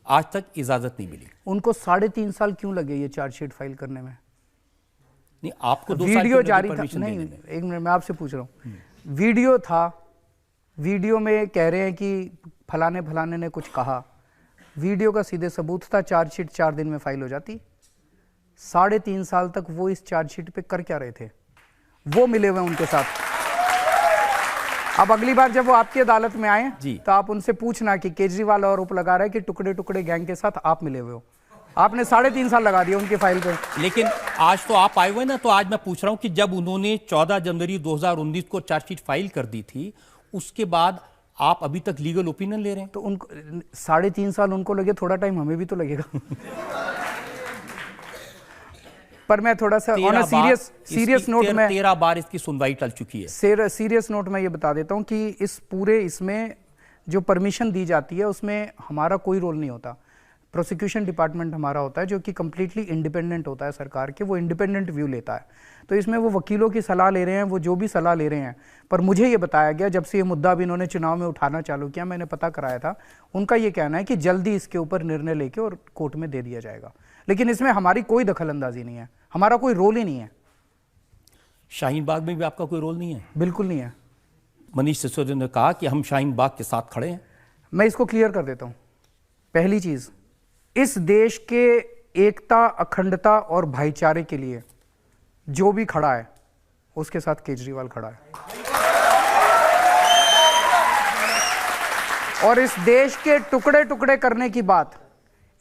आज तक इजाजत नहीं मिली। उनको 3.5 साल क्यों लगे ये चार्जशीट फाइल करने में? नहीं, आपको 2 साल वीडियो जारी था, परमिशन नहीं देने में। एक मिनट मैं आपसे पूछ रहा हूँ, वीडियो था, वीडियो में कह रहे हैं कि फलाने फलाने ने कुछ कहा, वीडियो का सीधे सबूत था, चार्जशीट 4 दिन में फाइल हो जाती। 3.5 साल तक वो इस चार्जशीट पे कर क्या रहे थे? वो मिले हुए उनके साथ। अब अगली बार जब वो आपकी अदालत में आए तो आप उनसे पूछना कि केजरीवाल आरोप लगा रहा है कि टुकड़े टुकड़े गैंग के साथ आप मिले हुए हो। आपने 3.5 साल लगा दिया उनकी फाइल पे। लेकिन आज तो आप आए हुए ना, तो आज मैं पूछ रहा हूं कि जब उन्होंने 14 जनवरी 2019 को चार्जशीट फाइल कर दी थी, उसके बाद आप अभी तक लीगल ओपिनियन ले रहे हैं? तो उनको 3.5 साल उनको लगे, थोड़ा टाइम हमें भी तो लगेगा। पर मैं थोड़ा सा ऑन अ सीरियस नोट में 13 बार इसकी सुनवाई टल चुकी है। सीरियस नोट में ये बता देता हूं कि इसमें जो परमिशन दी जाती है उसमें हमारा कोई रोल नहीं होता। प्रोसिक्यूशन डिपार्टमेंट हमारा होता है जो कि कंप्लीटली इंडिपेंडेंट होता है सरकार के, वो इंडिपेंडेंट व्यू लेता है। तो इसमें वो वकीलों की सलाह ले रहे हैं, वो जो भी सलाह ले रहे हैं। पर मुझे ये बताया गया, जब से ये मुद्दा भी इन्होंने चुनाव में उठाना चालू किया, मैंने पता कराया था, उनका ये कहना है कि जल्दी इसके ऊपर निर्णय लेके और कोर्ट में दे दिया जाएगा। लेकिन इसमें हमारी कोई दखल अंदाजी नहीं है, हमारा कोई रोल ही नहीं है। शाहीन बाग में भी आपका कोई रोल नहीं है? बिल्कुल नहीं है। मनीष सिसोदिया ने कहा कि हम शाहीन बाग के साथ खड़े हैं। मैं इसको क्लियर कर देता हूं। पहली चीज, इस देश के एकता, अखंडता और भाईचारे के लिए जो भी खड़ा है उसके साथ केजरीवाल खड़ा है। और इस देश के टुकड़े टुकड़े करने की बात,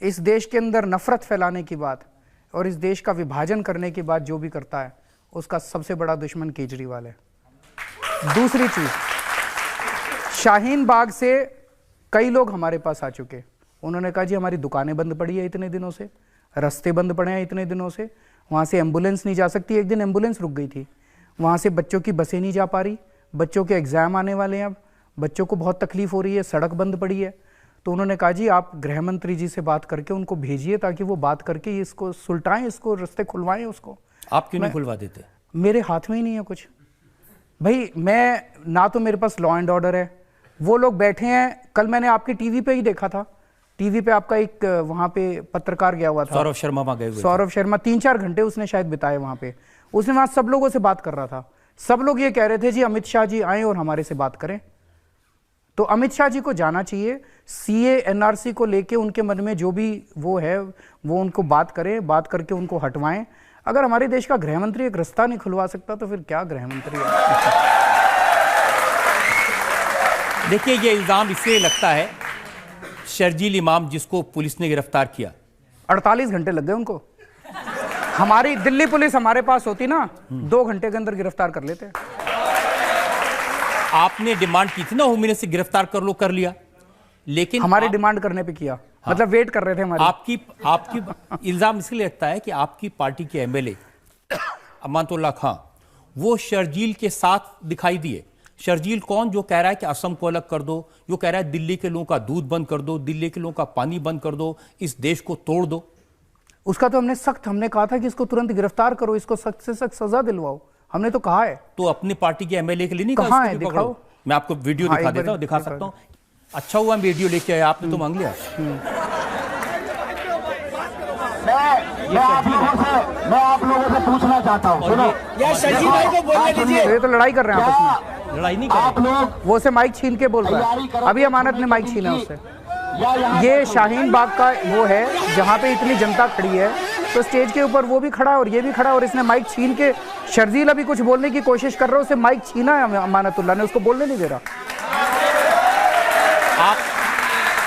इस देश के अंदर नफरत फैलाने की बात और इस देश का विभाजन करने की बात जो भी करता है, उसका सबसे बड़ा दुश्मन केजरीवाल है। दूसरी चीज, शाहीन बाग से कई लोग हमारे पास आ चुके, उन्होंने कहा जी हमारी दुकानें बंद पड़ी है इतने दिनों से, रास्ते बंद पड़े हैं इतने दिनों से, वहाँ से एम्बुलेंस नहीं जा सकती। एक दिन एम्बुलेंस रुक गई थी, वहाँ से बच्चों की बसें नहीं जा पा रही, बच्चों के एग्ज़ाम आने वाले हैं, अब बच्चों को बहुत तकलीफ हो रही है, सड़क बंद पड़ी है। तो उन्होंने कहा जी आप गृह मंत्री जी से बात करके उनको भेजिए ताकि वो बात करके इसको सुलटाएं, इसको रास्ते खुलवाएं उसको। आप क्यों नहीं खुलवा देते? मेरे हाथ में ही नहीं है कुछ भाई। मैं ना तो मेरे पास लॉ एंड ऑर्डर है, वो लोग बैठे हैं। कल मैंने आपके टीवी पे ही देखा था, टीवी पे आपका एक वहां पे पत्रकार गया हुआ था, सौरभ शर्मा वहां गए हुए। सौरभ शर्मा 3-4 घंटे उसने शायद बिताए वहां पे। उसने वहां सब लोगों से बात कर रहा था। सब लोग ये कह रहे थे जी अमित शाह जी आए और हमारे से बात करें। तो अमित शाह जी को जाना चाहिए, सीए एनआरसी को लेके उनके मन में जो भी वो है वो उनको बात करें, बात करके उनको हटवाएं। अगर हमारे देश का गृह मंत्री एक रास्ता नहीं खुलवा सकता तो फिर क्या गृह मंत्री है? देखिए, ये इल्जाम इसलिए लगता है, शर्जील इमाम जिसको पुलिस ने गिरफ्तार किया, 48 घंटे लग गए उनको। हमारी दिल्ली पुलिस हमारे पास होती ना, 2 घंटे के अंदर गिरफ्तार कर लेते। आपने डिमांड की थी ना होम मिनिस्टर से गिरफ्तार कर लो, कर लिया, लेकिन हमारे डिमांड करने पे किया। हाँ, मतलब वेट कर रहे थे हमारे। आपकी इल्जाम इसलिए लगता है कि आपकी पार्टी के एमएलए अमानतुल्लाह खां वो शर्जील के साथ दिखाई दिए। शर्जील कौन? जो कह रहा है कि असम को अलग कर दो, जो कह रहा है दिल्ली के लोगों का दूध बंद कर दो, दिल्ली के लोगों का पानी बंद कर दो, इस देश को तोड़ दो। उसका तो हमने कहा था कि इसको तुरंत गिरफ्तार करो, इसको सख्त से सख्त सजा दिलवाओ, हमने तो कहा है। तो अपनी पार्टी के एमएलए के लिए नहीं कहा है? दिखाओ, मैं आपको वीडियो दिखा देता हूं, दिखा सकता हूं। अच्छा हुआ वीडियो लेके आया, आपने तो मांग लिया। मैं आप लोगों से पूछना चाहता हूँ, सुनो, भाई को बोलने दीजिए। ये तो लड़ाई कर रहे हैं आपस में। लड़ाई नहीं कर रहे। आप लोग वो से माइक छीन के बोल रहा है, अभी अमानत ने माइक छीना उससे। ये शाहीन बाग का वो है जहाँ पे इतनी जनता खड़ी है, तो स्टेज के ऊपर वो भी खड़ा है और ये भी खड़ा है, और इसने माइक छीन के, शर्जील अभी कुछ बोलने की कोशिश कर रहा है, उसे माइक छीना है अमानतुल्लाह ने, उसको बोलने नहीं दे रहा।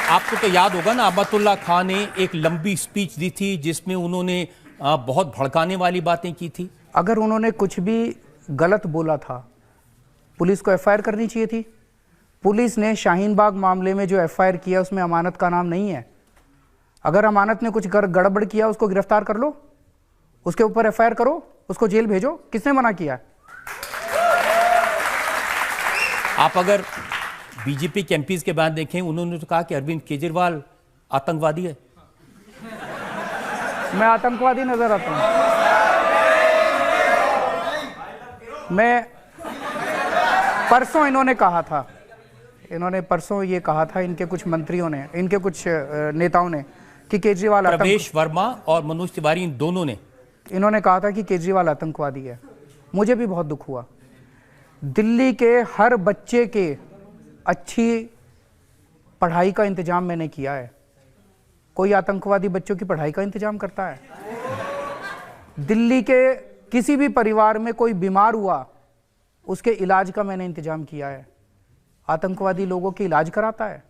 आपको तो याद होगा ना, अमानतुल्लाह खान ने एक लंबी स्पीच दी थी जिसमें उन्होंने बहुत भड़काने वाली बातें की थी। अगर उन्होंने कुछ भी गलत बोला था, पुलिस को एफआईआर करनी चाहिए थी। पुलिस ने शाहीन बाग मामले में जो एफआईआर किया उसमें अमानत का नाम नहीं है। अगर अमानत ने कुछ गड़बड़ किया उसको गिरफ्तार कर लो, उसके ऊपर एफआईआर करो, उसको जेल भेजो। किसने मना किया? आप अगर बीजेपी के एमपीज के बयान देखें, उन्होंने तो कहा कि अरविंद केजरीवाल आतंकवादी है। मैं आतंकवादी नजर आता हूं? मैं परसों इन्होंने परसों ये कहा था, इनके कुछ मंत्रियों ने, इनके कुछ नेताओं ने, कि केजरीवाल प्रवेश वर्मा और मनोज तिवारी, इन दोनों ने, इन्होंने कहा था कि केजरीवाल आतंकवादी है। मुझे भी बहुत दुख हुआ। दिल्ली के हर बच्चे के अच्छी पढ़ाई का इंतजाम मैंने किया है। कोई आतंकवादी बच्चों की पढ़ाई का इंतजाम करता है? दिल्ली के किसी भी परिवार में कोई बीमार हुआ, उसके इलाज का मैंने इंतजाम किया है। आतंकवादी लोगों के इलाज कराता है?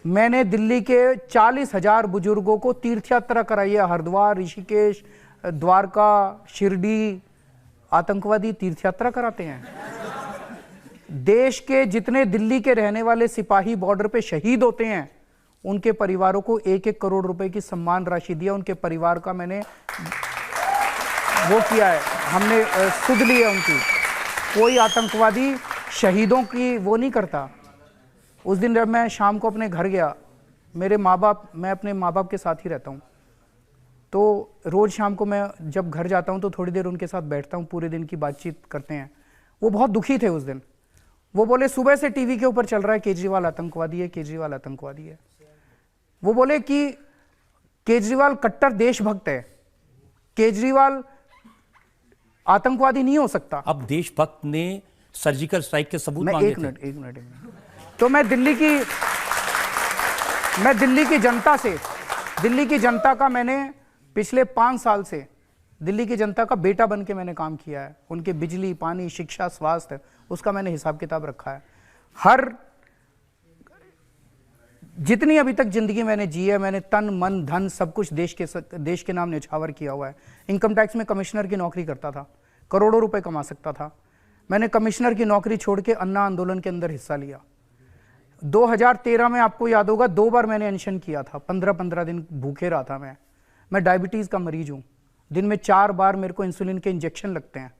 मैंने दिल्ली के 40,000 बुजुर्गों को तीर्थ यात्रा कराई है, हरिद्वार, ऋषिकेश, द्वारका, शिरडी। आतंकवादी तीर्थ यात्रा कराते हैं? देश के जितने दिल्ली के रहने वाले सिपाही बॉर्डर पे शहीद होते हैं, उनके परिवारों को 1-1 करोड़ रुपए की सम्मान राशि दिया। उनके परिवार का मैंने वो किया है, हमने सुध ली है उनकी। कोई आतंकवादी शहीदों की वो नहीं करता। उस दिन जब मैं शाम को अपने घर गया, मेरे माँ बाप, मैं अपने माँ बाप के साथ ही रहता हूँ, तो रोज़ शाम को मैं जब घर जाता हूँ तो थोड़ी देर उनके साथ बैठता हूँ, पूरे दिन की बातचीत करते हैं। वो बहुत दुखी थे उस दिन। वो बोले सुबह से टीवी के ऊपर चल रहा है केजरीवाल आतंकवादी है, केजरीवाल आतंकवादी है। वो बोले कि केजरीवाल कट्टर देशभक्त है, केजरीवाल आतंकवादी नहीं हो सकता। अब देशभक्त ने सर्जिकल स्ट्राइक के सबूत मांगे थे। एक मिनट। तो मैं दिल्ली की जनता का मैंने पिछले 5 साल से दिल्ली की जनता का बेटा बन के मैंने काम किया है। उनके बिजली, पानी, शिक्षा, स्वास्थ्य, उसका मैंने हिसाब किताब रखा है। हर जितनी अभी तक जिंदगी मैंने जी है, मैंने तन मन धन सब कुछ देश के नाम न्यौछावर किया हुआ है। इनकम टैक्स में कमिश्नर की नौकरी करता था, करोड़ों रुपए कमा सकता था। मैंने कमिश्नर की नौकरी छोड़ के अन्ना आंदोलन के अंदर हिस्सा लिया। 2013 में आपको याद होगा 2 बार मैंने अनशन किया था, 15-15 दिन भूखे रहा था मैं डायबिटीज़ का मरीज हूँ। दिन में 4 बार मेरे को इंसुलिन के इंजेक्शन लगते हैं।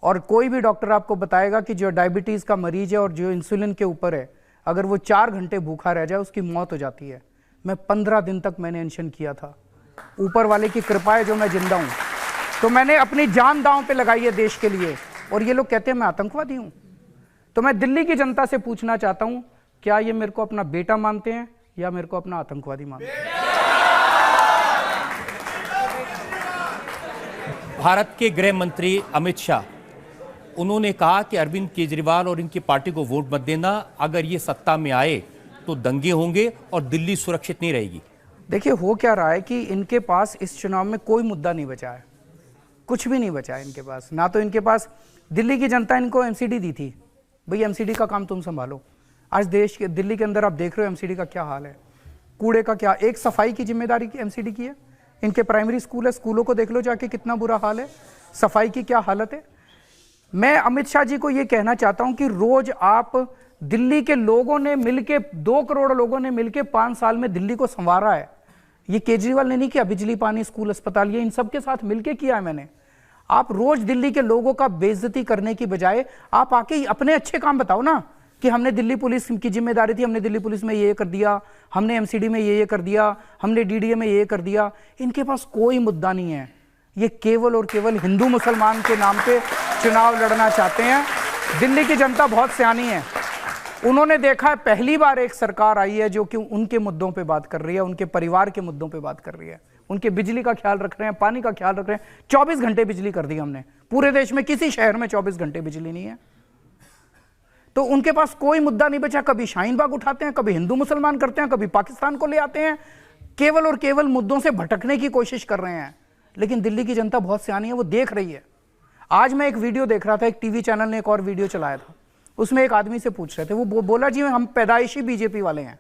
और कोई भी डॉक्टर आपको बताएगा कि जो डायबिटीज़ का मरीज है और जो इंसुलिन के ऊपर है, अगर वो 4 घंटे भूखा रह जाए उसकी मौत हो जाती है। मैं 15 दिन तक मैंने अनशन किया था। ऊपर वाले की कृपा है जो मैं जिंदा हूँ। तो मैंने अपनी जान दांव पे लगाई है देश के लिए, और ये लोग कहते हैं मैं आतंकवादी हूँ। तो मैं दिल्ली की जनता से पूछना चाहता हूँ, क्या ये मेरे को अपना बेटा मानते हैं या मेरे को अपना आतंकवादी मानते हैं? भारत के गृह मंत्री अमित शाह, उन्होंने कहा कि अरविंद केजरीवाल और इनकी पार्टी को वोट मत देना, अगर ये सत्ता में आए तो दंगे होंगे और दिल्ली सुरक्षित नहीं रहेगी। देखिए हो क्या रहा है कि इनके पास इस चुनाव में कोई मुद्दा नहीं बचा है, कुछ भी नहीं बचा है इनके पास। ना तो इनके पास, दिल्ली की जनता इनको एमसीडी दी थी, भाई एमसीडी का काम तुम संभालो। आज दिल्ली के अंदर आप देख रहे हो एमसीडी का क्या हाल है, कूड़े का क्या, एक सफाई की जिम्मेदारी की एमसीडी की है। इनके प्राइमरी स्कूल है, स्कूलों को देख लो जाके कितना बुरा हाल है, सफाई की क्या हालत है। मैं अमित शाह जी को ये कहना चाहता हूं कि रोज आप दिल्ली के लोगों ने मिलके, 2 करोड़ लोगों ने मिलके 5 साल में दिल्ली को संवारा है। ये केजरीवाल ने नहीं किया, बिजली, पानी, स्कूल, अस्पताल, ये इन सब के साथ मिलके किया है मैंने। आप रोज दिल्ली के लोगों का बेइज्जती करने की बजाय आप आके अपने अच्छे काम बताओ ना, कि हमने दिल्ली पुलिस की जिम्मेदारी थी, हमने दिल्ली पुलिस में ये कर दिया, हमने एमसीडी में ये कर दिया, हमने डीडीए में ये कर दिया। इनके पास कोई मुद्दा नहीं है, ये केवल और केवल हिंदू मुसलमान के नाम पे चुनाव लड़ना चाहते हैं। दिल्ली की जनता बहुत सियानी है, उन्होंने देखा है पहली बार एक सरकार आई है जो कि उनके मुद्दों पे बात कर रही है, उनके परिवार के मुद्दों पे बात कर रही है, उनके बिजली का ख्याल रख रहे हैं, पानी का ख्याल रख रहे हैं। 24 घंटे बिजली कर दी हमने, पूरे देश में किसी शहर में 24 घंटे बिजली नहीं है। तो उनके पास कोई मुद्दा नहीं बचा। कभी शाहीन बाग उठाते हैं, कभी हिंदू मुसलमान करते हैं, कभी पाकिस्तान को ले आते हैं, केवल और केवल मुद्दों से भटकने की कोशिश कर रहे हैं। लेकिन दिल्ली की जनता बहुत सियानी है, वो देख रही है। आज मैं एक वीडियो देख रहा था, एक टीवी चैनल ने एक और वीडियो चलाया था, उसमें एक आदमी से पूछ रहे थे, वो बोला जी हम पैदाइशी बीजेपी वाले हैं,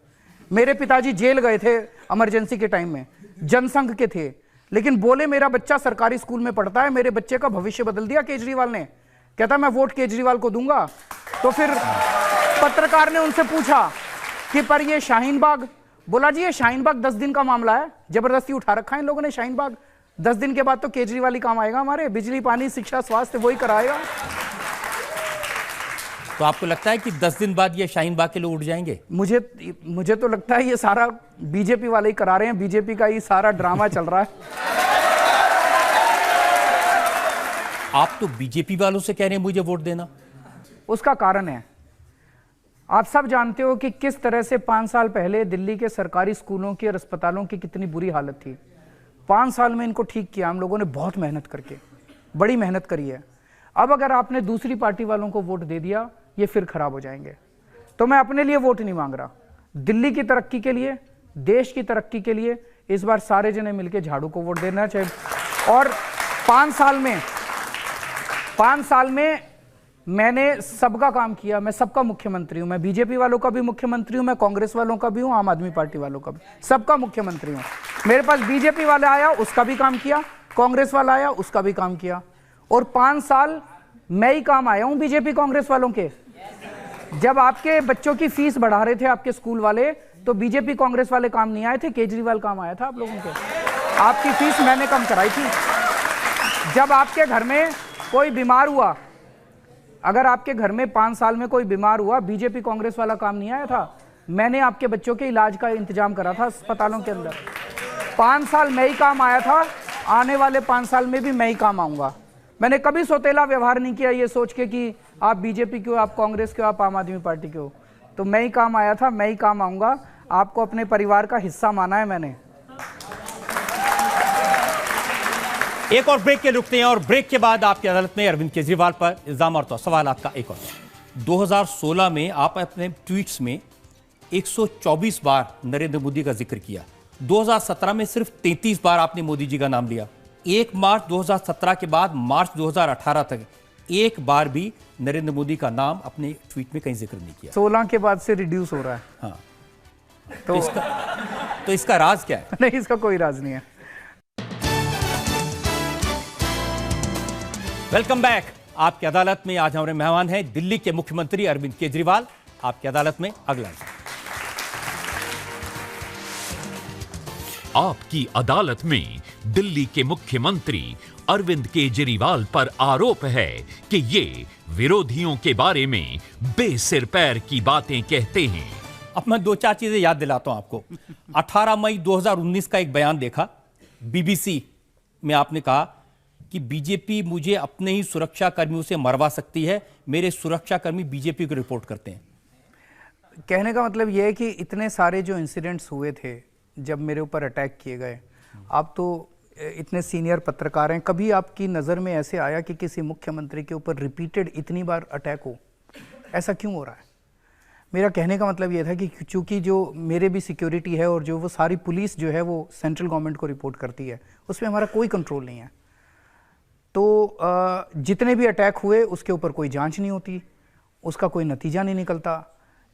मेरे पिताजी जेल गए थे इमरजेंसी के टाइम में, जनसंघ के थे, लेकिन बोले मेरा बच्चा सरकारी स्कूल में पढ़ता है, मेरे बच्चे का भविष्य बदल दिया केजरीवाल ने। कहता मैं वोट केजरीवाल को दूंगा। तो फिर पत्रकार ने उनसे पूछा कि पर ये शाहीन बाग, बोला जी ये शाहीन बाग 10 दिन का मामला है, जबरदस्ती उठा रखा है इन लोगों ने शाहीन बाग, 10 दिन के बाद तो केजरीवाल ही काम आएगा, हमारे बिजली, पानी, शिक्षा, स्वास्थ्य वही कराएगा। तो आपको लगता है कि 10 दिन बाद ये शाहीन बाग के लोग उठ जाएंगे? मुझे तो लगता है ये सारा बीजेपी वाले ही करा रहे हैं, बीजेपी का ही सारा ड्रामा चल रहा है। आप तो बीजेपी वालों से कह रहे हैं मुझे वोट देना। उसका कारण है, आप सब जानते हो कि किस तरह से 5 साल पहले दिल्ली के सरकारी स्कूलों की और अस्पतालों की कितनी बुरी हालत थी। 5 साल में इनको ठीक किया हम लोगों ने, बहुत मेहनत करके, बड़ी मेहनत करी है। अब अगर आपने दूसरी पार्टी वालों को वोट दे दिया, ये फिर खराब हो जाएंगे। तो मैं अपने लिए वोट नहीं मांग रहा, दिल्ली की तरक्की के लिए, देश की तरक्की के लिए इस बार सारे जने मिलकर झाड़ू को वोट देना चाहिए। और 5 साल में मैंने सबका काम किया, मैं सबका मुख्यमंत्री हूं। मैं बीजेपी वालों का भी मुख्यमंत्री हूं, मैं कांग्रेस वालों का भी हूं, आम आदमी पार्टी वालों का भी, सबका मुख्यमंत्री हूं। मेरे पास बीजेपी वाला आया, उसका भी काम किया, कांग्रेस वाला आया, उसका भी काम किया। और 5 साल मैं ही काम आया हूं बीजेपी कांग्रेस वालों के। जब आपके बच्चों की फीस बढ़ा रहे थे आपके स्कूल वाले, तो बीजेपी कांग्रेस वाले काम नहीं आए थे, केजरीवाल काम आया था आप लोगों के। आपकी फीस मैंने कम कराई थी। जब आपके घर में कोई बीमार हुआ, अगर आपके घर में 5 साल में कोई बीमार हुआ, बीजेपी कांग्रेस वाला काम नहीं आया था। मैंने आपके बच्चों के इलाज का इंतजाम करा था अस्पतालों के अंदर। 5 साल मैं ही काम आया था, आने वाले 5 साल में भी मैं ही काम आऊंगा। मैंने कभी सौतेला व्यवहार नहीं किया ये सोच के कि आप बीजेपी क्यों, आप कांग्रेस क्यों, आप आम आदमी पार्टी क्यों। तो मैं ही काम आया था, मैं ही काम आऊंगा। आपको अपने परिवार का हिस्सा माना है मैंने। एक और ब्रेक के रुकते हैं और ब्रेक के बाद आपकी अदालत में अरविंद केजरीवाल पर इल्जाम और तो सवाल आपका एक और। 2016 में आप अपने ट्वीट्स में 124 बार नरेंद्र मोदी का जिक्र किया। 2017 में सिर्फ 33 बार आपने मोदी जी का नाम लिया। 1 मार्च 2017 के बाद मार्च 2018 तक एक बार भी नरेंद्र मोदी का नाम अपने ट्वीट में कहीं जिक्र नहीं किया। 16 के बाद से रिड्यूस हो रहा है। हाँ, तो इसका राज क्या है? नहीं, इसका कोई राज नहीं है। Welcome back. आपकी अदालत में आज हमारे मेहमान हैं दिल्ली के मुख्यमंत्री अरविंद केजरीवाल। आपकी अदालत में अगला। आपकी अदालत में दिल्ली के मुख्यमंत्री अरविंद केजरीवाल पर आरोप है कि ये विरोधियों के बारे में बेसिर पैर की बातें कहते हैं। अब मैं 2-4 चीजें याद दिलाता हूं आपको। 18 मई 2019 का एक बयान देखा, बीबीसी में आपने कहा कि बीजेपी मुझे अपने ही सुरक्षा कर्मियों से मरवा सकती है, मेरे सुरक्षा कर्मी बीजेपी को रिपोर्ट करते हैं। कहने का मतलब यह है कि इतने सारे जो इंसिडेंट्स हुए थे जब मेरे ऊपर अटैक किए गए, आप तो इतने सीनियर पत्रकार हैं, कभी आपकी नज़र में ऐसे आया कि किसी मुख्यमंत्री के ऊपर रिपीटेड इतनी बार अटैक हो? ऐसा क्यों हो रहा है? मेरा कहने का मतलब ये था कि चूंकि जो मेरे भी सिक्योरिटी है और जो वो सारी पुलिस जो है वो सेंट्रल गवर्नमेंट को रिपोर्ट करती है, उसमें हमारा कोई कंट्रोल नहीं है। तो जितने भी अटैक हुए उसके ऊपर कोई जांच नहीं होती, उसका कोई नतीजा नहीं निकलता।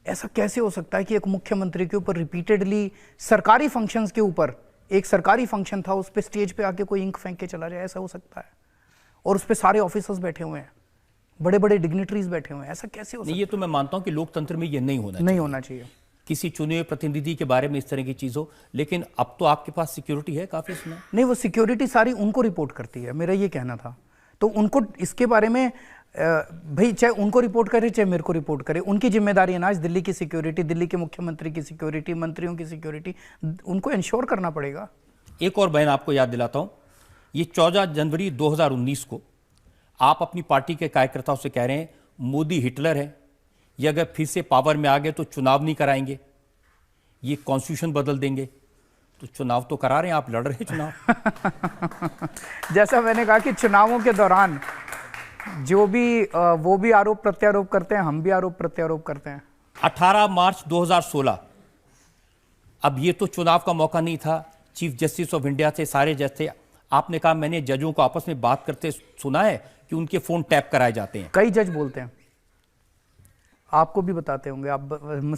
ऐसा कैसे हो सकता है कि एक मुख्यमंत्री के ऊपर रिपीटेडली सरकारी फंक्शंस के ऊपर, एक सरकारी फंक्शन था उस पे स्टेज पे आके कोई इंक फेंक के चला जाए? ऐसा हो सकता है? और उस पे सारे ऑफिसर्स बैठे हुए हैं, बड़े बड़े डिग्निटरीज बैठे हुए हैं, ऐसा कैसे हो सकता है? ये तो मैं मानता हूं कि लोकतंत्र में ये नहीं होना चाहिए किसी चुने हुए प्रतिनिधि के बारे में इस तरह की चीज हो। लेकिन अब तो आपके पास सिक्योरिटी है काफी इसमें। नहीं, वो सिक्योरिटी सारी उनको रिपोर्ट करती है, मेरा ये कहना था। तो उनको इसके बारे में भाई चाहे उनको रिपोर्ट करे चाहे मेरे को रिपोर्ट करे, उनकी जिम्मेदारी है ना। आज दिल्ली की सिक्योरिटी, दिल्ली के मुख्यमंत्री की सिक्योरिटी, मंत्रियों की सिक्योरिटी उनको इंश्योर करना पड़ेगा। एक और बयान आपको याद दिलाता हूं, ये 14 जनवरी 2019 को आप अपनी पार्टी के कार्यकर्ताओं से कह रहे हैं मोदी हिटलर है, ये अगर फिर से पावर में आ गए तो चुनाव नहीं कराएंगे, ये कॉन्स्टिट्यूशन बदल देंगे। तो चुनाव तो करा रहे हैं, आप लड़ रहे हैं चुनाव। जैसा मैंने कहा कि चुनावों के दौरान जो भी वो भी आरोप प्रत्यारोप करते हैं, हम भी आरोप प्रत्यारोप करते हैं। 18 मार्च 2016, अब ये तो चुनाव का मौका नहीं था, चीफ जस्टिस ऑफ इंडिया से सारे जज थे, आपने कहा मैंने जजों को आपस में बात करते सुना है कि उनके फोन टैप कराए जाते हैं। कई जज बोलते हैं, आपको भी बताते होंगे, आप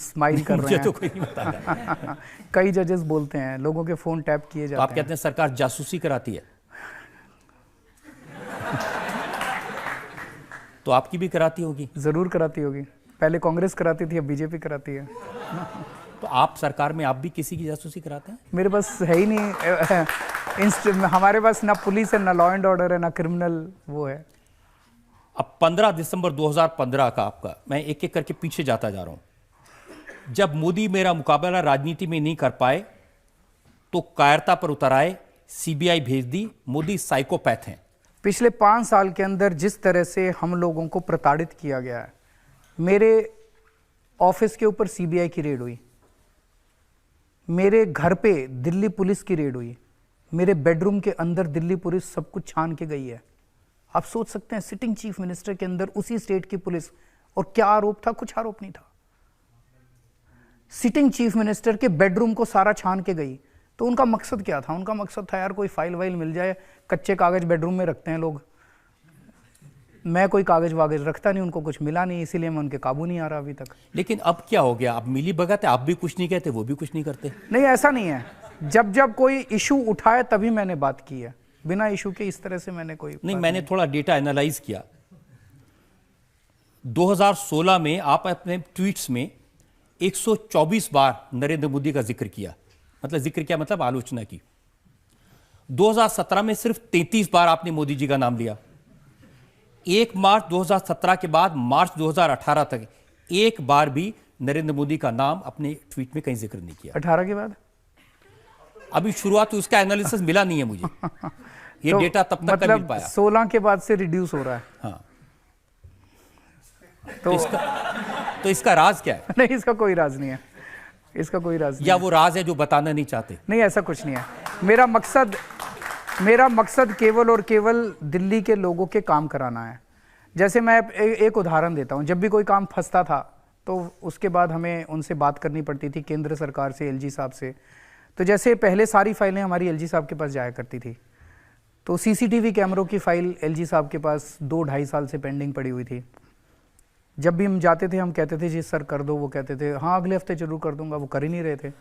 स्माइल कर रहे हैं। तो कोई नहीं बताता। कई जजेस बोलते हैं लोगों के फोन टैप किए जाते हैं। आप कहते हैं सरकार जासूसी कराती है, तो आपकी भी कराती होगी। जरूर कराती होगी, पहले कांग्रेस कराती थी, अब बीजेपी कराती है। तो आप सरकार में आप भी किसी की जासूसी कराते हैं? मेरे पास है ही नहीं, हमारे पास ना पुलिस है, ना लॉ एंड ऑर्डर है, ना क्रिमिनल वो है। अब 15 दिसंबर 2015 का आपका, मैं एक एक करके पीछे जाता जा रहा हूं। जब मोदी मेरा मुकाबला राजनीति में नहीं कर पाए तो कायरता पर उतर आए, सीबीआई भेज दी, मोदी साइकोपैथ हैं। पिछले 5 साल के अंदर जिस तरह से हम लोगों को प्रताड़ित किया गया है, मेरे ऑफिस के ऊपर सीबीआई की रेड हुई, मेरे घर पे दिल्ली पुलिस की रेड हुई, मेरे बेडरूम के अंदर दिल्ली पुलिस सब कुछ छान के गई है। आप सोच सकते हैं सिटिंग चीफ मिनिस्टर के अंदर उसी स्टेट की पुलिस, और क्या आरोप था? कुछ आरोप नहीं था। सिटिंग चीफ मिनिस्टर के बेडरूम को सारा छान के गई। तो उनका मकसद क्या था? उनका मकसद था यार कोई फाइल वाइल मिल जाए, कच्चे कागज बेडरूम में रखते हैं लोग। मैं कोई कागज वागज रखता नहीं, उनको कुछ मिला नहीं, इसीलिए मैं उनके काबू नहीं आ रहा अभी तक। लेकिन अब क्या हो गया? अब मिली भगत है, आप भी कुछ नहीं कहते, वो भी कुछ नहीं करते। नहीं, ऐसा नहीं है। जब जब कोई इशू उठाए तभी मैंने बात की है, बिना इशू के इस तरह से मैंने कोई नहीं। मैंने थोड़ा डेटा एनालाइज किया। 2016 में आप अपने ट्वीट्स में 124 बार नरेंद्र मोदी का जिक्र किया, मतलब जिक्र किया मतलब आलोचना की। 2017 में सिर्फ 33 बार आपने मोदी जी का नाम लिया। 1 मार्च 2017 के बाद मार्च 2018 तक एक बार भी नरेंद्र मोदी का नाम अपने ट्वीट में कहीं जिक्र नहीं किया। 18 के बाद अभी शुरुआत, तो उसका एनालिसिस मिला नहीं है मुझे। ये तो डेटा तब तक मतलब मिल पाया। 16 के बाद से रिड्यूस हो रहा है। हाँ। तो इसका राज क्या है? नहीं, इसका कोई राज नहीं है। इसका कोई राज नहीं या है। वो राज है जो बताना नहीं चाहते? नहीं, ऐसा कुछ नहीं है। मेरा मकसद केवल और केवल दिल्ली के लोगों के काम कराना है। जैसे मैं एक उदाहरण देता हूं, जब भी कोई काम फंसता था तो उसके बाद हमें उनसे बात करनी पड़ती थी, केंद्र सरकार से, एलजी साहब से। तो जैसे पहले सारी फाइलें हमारी एलजी साहब के पास जाया करती थी, तो सीसीटीवी कैमरों की फाइल एलजी साहब के पास 2-2.5 साल से पेंडिंग पड़ी हुई थी। जब भी हम जाते थे हम कहते थे जी सर कर दो, वो कहते थे हाँ अगले हफ्ते जरूर कर दूंगा, वो कर ही नहीं रहे थे।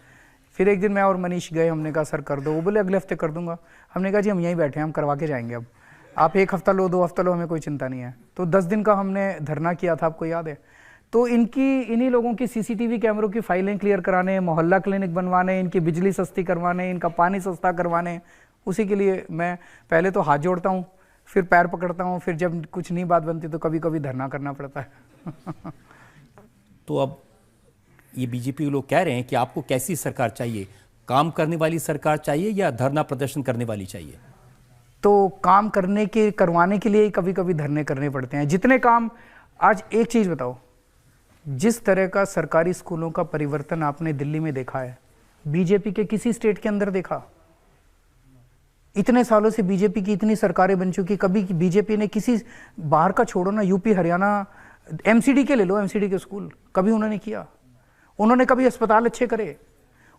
फिर एक दिन मैं और मनीष गए, हमने कहा सर कर दो, वो बोले अगले हफ्ते कर दूंगा। हमने कहा जी हम यहीं बैठे हैं, हम करवा के जाएंगे, अब आप 1 हफ्ता लो, 2 हफ्ता लो, हमें कोई चिंता नहीं है। तो 10 दिन का हमने धरना किया था, आपको याद है? तो इन्हीं लोगों की सीसीटीवी कैमरों की फाइलें क्लियर कराने, मोहल्ला क्लिनिक बनवाने, इनकी बिजली सस्ती करवाने, इनका पानी सस्ता करवाने, उसी के लिए मैं पहले तो हाथ जोड़ता हूँ, फिर पैर पकड़ता हूँ, फिर जब कुछ नहीं बात बनती तो कभी कभी धरना करना पड़ता है। तो अब ये बीजेपी के लोग कह रहे हैं कि आपको कैसी सरकार चाहिए? काम करने वाली सरकार चाहिए या धरना प्रदर्शन करने वाली चाहिए? तो काम करवाने के लिए कभी कभी धरने करने पड़ते हैं। जितने काम, आज एक चीज बताओ, जिस तरह का सरकारी स्कूलों का परिवर्तन आपने दिल्ली में देखा है, बीजेपी के किसी स्टेट के अंदर देखा? इतने सालों से बीजेपी की इतनी सरकारें बन चुकी, कभी बीजेपी ने किसी, बाहर का छोड़ो ना, यूपी हरियाणा एमसीडी के ले लो, एमसीडी के स्कूल कभी उन्होंने किया? उन्होंने कभी अस्पताल अच्छे करे?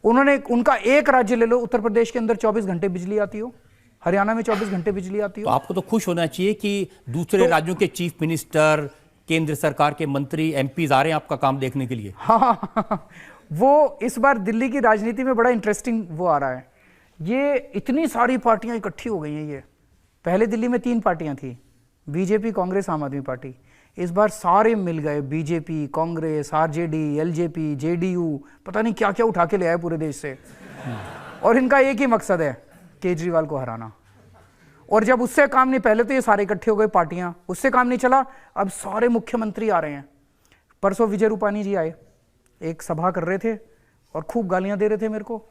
उनका एक राज्य ले लो, उत्तर प्रदेश के अंदर 24 घंटे बिजली आती हो, हरियाणा में 24 घंटे बिजली आती हो। तो आपको तो खुश होना चाहिए कि दूसरे राज्यों के चीफ मिनिस्टर, केंद्र सरकार के मंत्री, एमपीज आ रहे हैं आपका काम देखने के लिए। हाँ, वो इस बार दिल्ली की राजनीति में बड़ा इंटरेस्टिंग वो आ रहा है। ये इतनी सारी पार्टियां इकट्ठी हो गई हैं। ये पहले दिल्ली में 3 पार्टियां थी, बीजेपी, कांग्रेस, आम आदमी पार्टी। इस बार सारे मिल गए, BJP, Congress, RJD, LJP, JDU, पता नहीं क्या क्या उठा के ले आए पूरे देश से। और इनका एक ही मकसद है, केजरीवाल को हराना। और जब उससे काम नहीं, पहले तो ये सारे इकट्ठे हो गए पार्टियां, उससे काम नहीं चला, अब सारे मुख्यमंत्री आ रहे हैं। परसों विजय रूपानी जी आए, एक सभा कर रहे थे और खूब गालियां दे रहे थे मेरे को।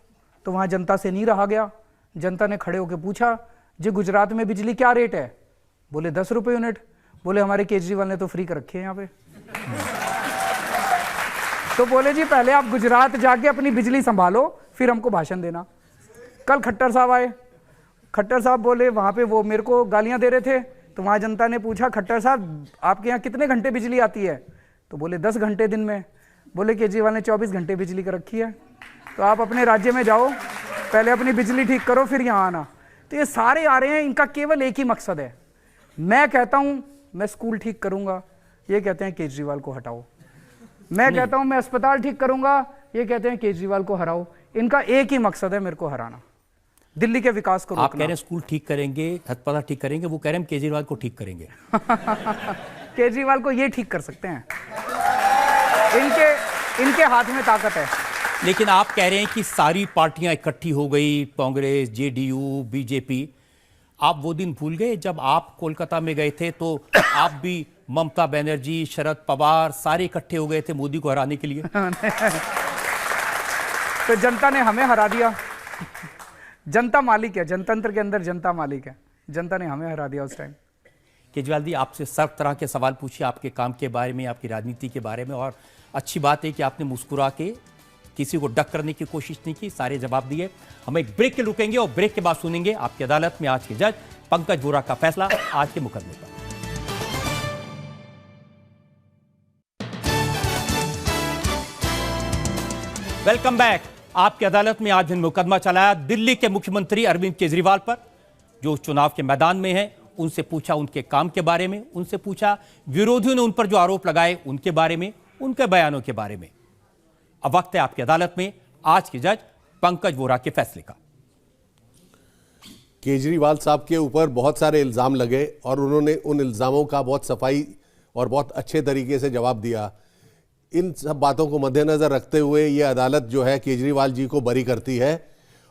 तो वहां जनता से नहीं रहा गया, जनता ने खड़े होकर पूछा जी गुजरात में बिजली क्या रेट है? बोले 10 रुपये यूनिट। बोले हमारे केजरीवाल ने तो फ्री कर रखे हैं यहाँ पे। तो बोले जी पहले आप गुजरात जाके अपनी बिजली संभालो, फिर हमको भाषण देना। कल खट्टर साहब आए, खट्टर साहब बोले वहां पे, वो मेरे को गालियां दे रहे थे, तो वहां जनता ने पूछा खट्टर साहब आपके यहाँ कितने घंटे बिजली आती है? तो बोले 10 घंटे दिन में। बोले केजरीवाल ने 24 घंटे बिजली कर रखी है, तो आप अपने राज्य में जाओ, पहले अपनी बिजली ठीक करो, फिर यहाँ आना। तो ये सारे आ रहे हैं, इनका केवल एक ही मकसद है। मैं कहता हूं मैं स्कूल ठीक करूंगा, ये कहते हैं केजरीवाल को हटाओ। मैं कहता हूं मैं अस्पताल ठीक करूंगा, ये कहते हैं केजरीवाल को हराओ। इनका एक ही मकसद है, मेरे को हराना, दिल्ली के विकास को रोकना। आप कह रहे हैं स्कूल ठीक करेंगे, अस्पताल ठीक करेंगे, वो कह रहे हैं केजरीवाल को ठीक करेंगे। केजरीवाल को ये ठीक कर सकते हैं, इनके हाथ में ताकत है। लेकिन आप कह रहे हैं कि सारी पार्टियां इकट्ठी हो गई, कांग्रेस, जेडीयू, बीजेपी। आप वो दिन भूल गए जब आप कोलकाता में गए थे तो आप भी ममता बनर्जी, शरद पवार सारे इकट्ठे हो गए थे मोदी को हराने के लिए? तो जनता ने हमें हरा दिया। जनता मालिक है, जनतंत्र के अंदर जनता मालिक है, जनता ने हमें हरा दिया उस टाइम। केजरीवाल जी, आपसे सब तरह के सवाल पूछिए, आपके काम के बारे में, आपकी राजनीति के बारे में, और अच्छी बात है कि आपने मुस्कुरा के किसी को डक करने की कोशिश नहीं की, सारे जवाब दिए। हम एक ब्रेक के रुकेंगे और ब्रेक के बाद सुनेंगे आपकी अदालत में आज के जज पंकज वोरा का फैसला आज के मुकदमे पर। Welcome back. आपकी अदालत में आज मुकदमा चलाया दिल्ली के मुख्यमंत्री अरविंद केजरीवाल पर, जो चुनाव के मैदान में हैं। उनसे पूछा उनके काम के बारे में, उनसे पूछा विरोधियों ने उन पर जो आरोप लगाए उनके बारे में, उनके बयानों के बारे में। अब वक्त है आपकी अदालत में आज के जज पंकज वोरा के फैसले का। केजरीवाल साहब के ऊपर बहुत सारे इल्ज़ाम लगे और उन्होंने उन इल्ज़ामों का बहुत सफाई और बहुत अच्छे तरीके से जवाब दिया। इन सब बातों को मद्देनज़र रखते हुए ये अदालत जो है केजरीवाल जी को बरी करती है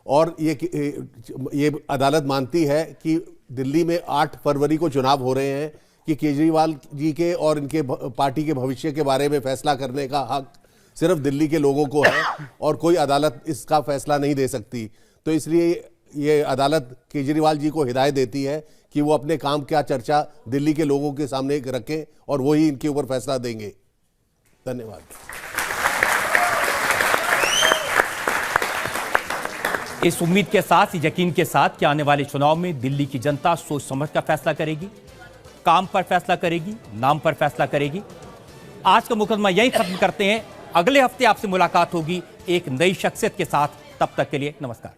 और ये अदालत मानती है कि दिल्ली में 8 फरवरी को चुनाव हो रहे हैं कि केजरीवाल जी के और इनके पार्टी के भविष्य के बारे में फैसला करने का हक सिर्फ दिल्ली के लोगों को है और कोई अदालत इसका फैसला नहीं दे सकती। तो इसलिए ये अदालत केजरीवाल जी को हिदायत देती है कि वो अपने काम क्या चर्चा दिल्ली के लोगों के सामने रखें और वही इनके ऊपर फैसला देंगे। धन्यवाद। इस उम्मीद के साथ, इस यकीन के साथ कि आने वाले चुनाव में दिल्ली की जनता सोच समझ कर फैसला करेगी, काम पर फैसला करेगी, नाम पर फैसला करेगी। आज का मुकदमा यहीं खत्म करते हैं। अगले हफ्ते आपसे मुलाकात होगी एक नई शख्सियत के साथ। तब तक के लिए नमस्कार।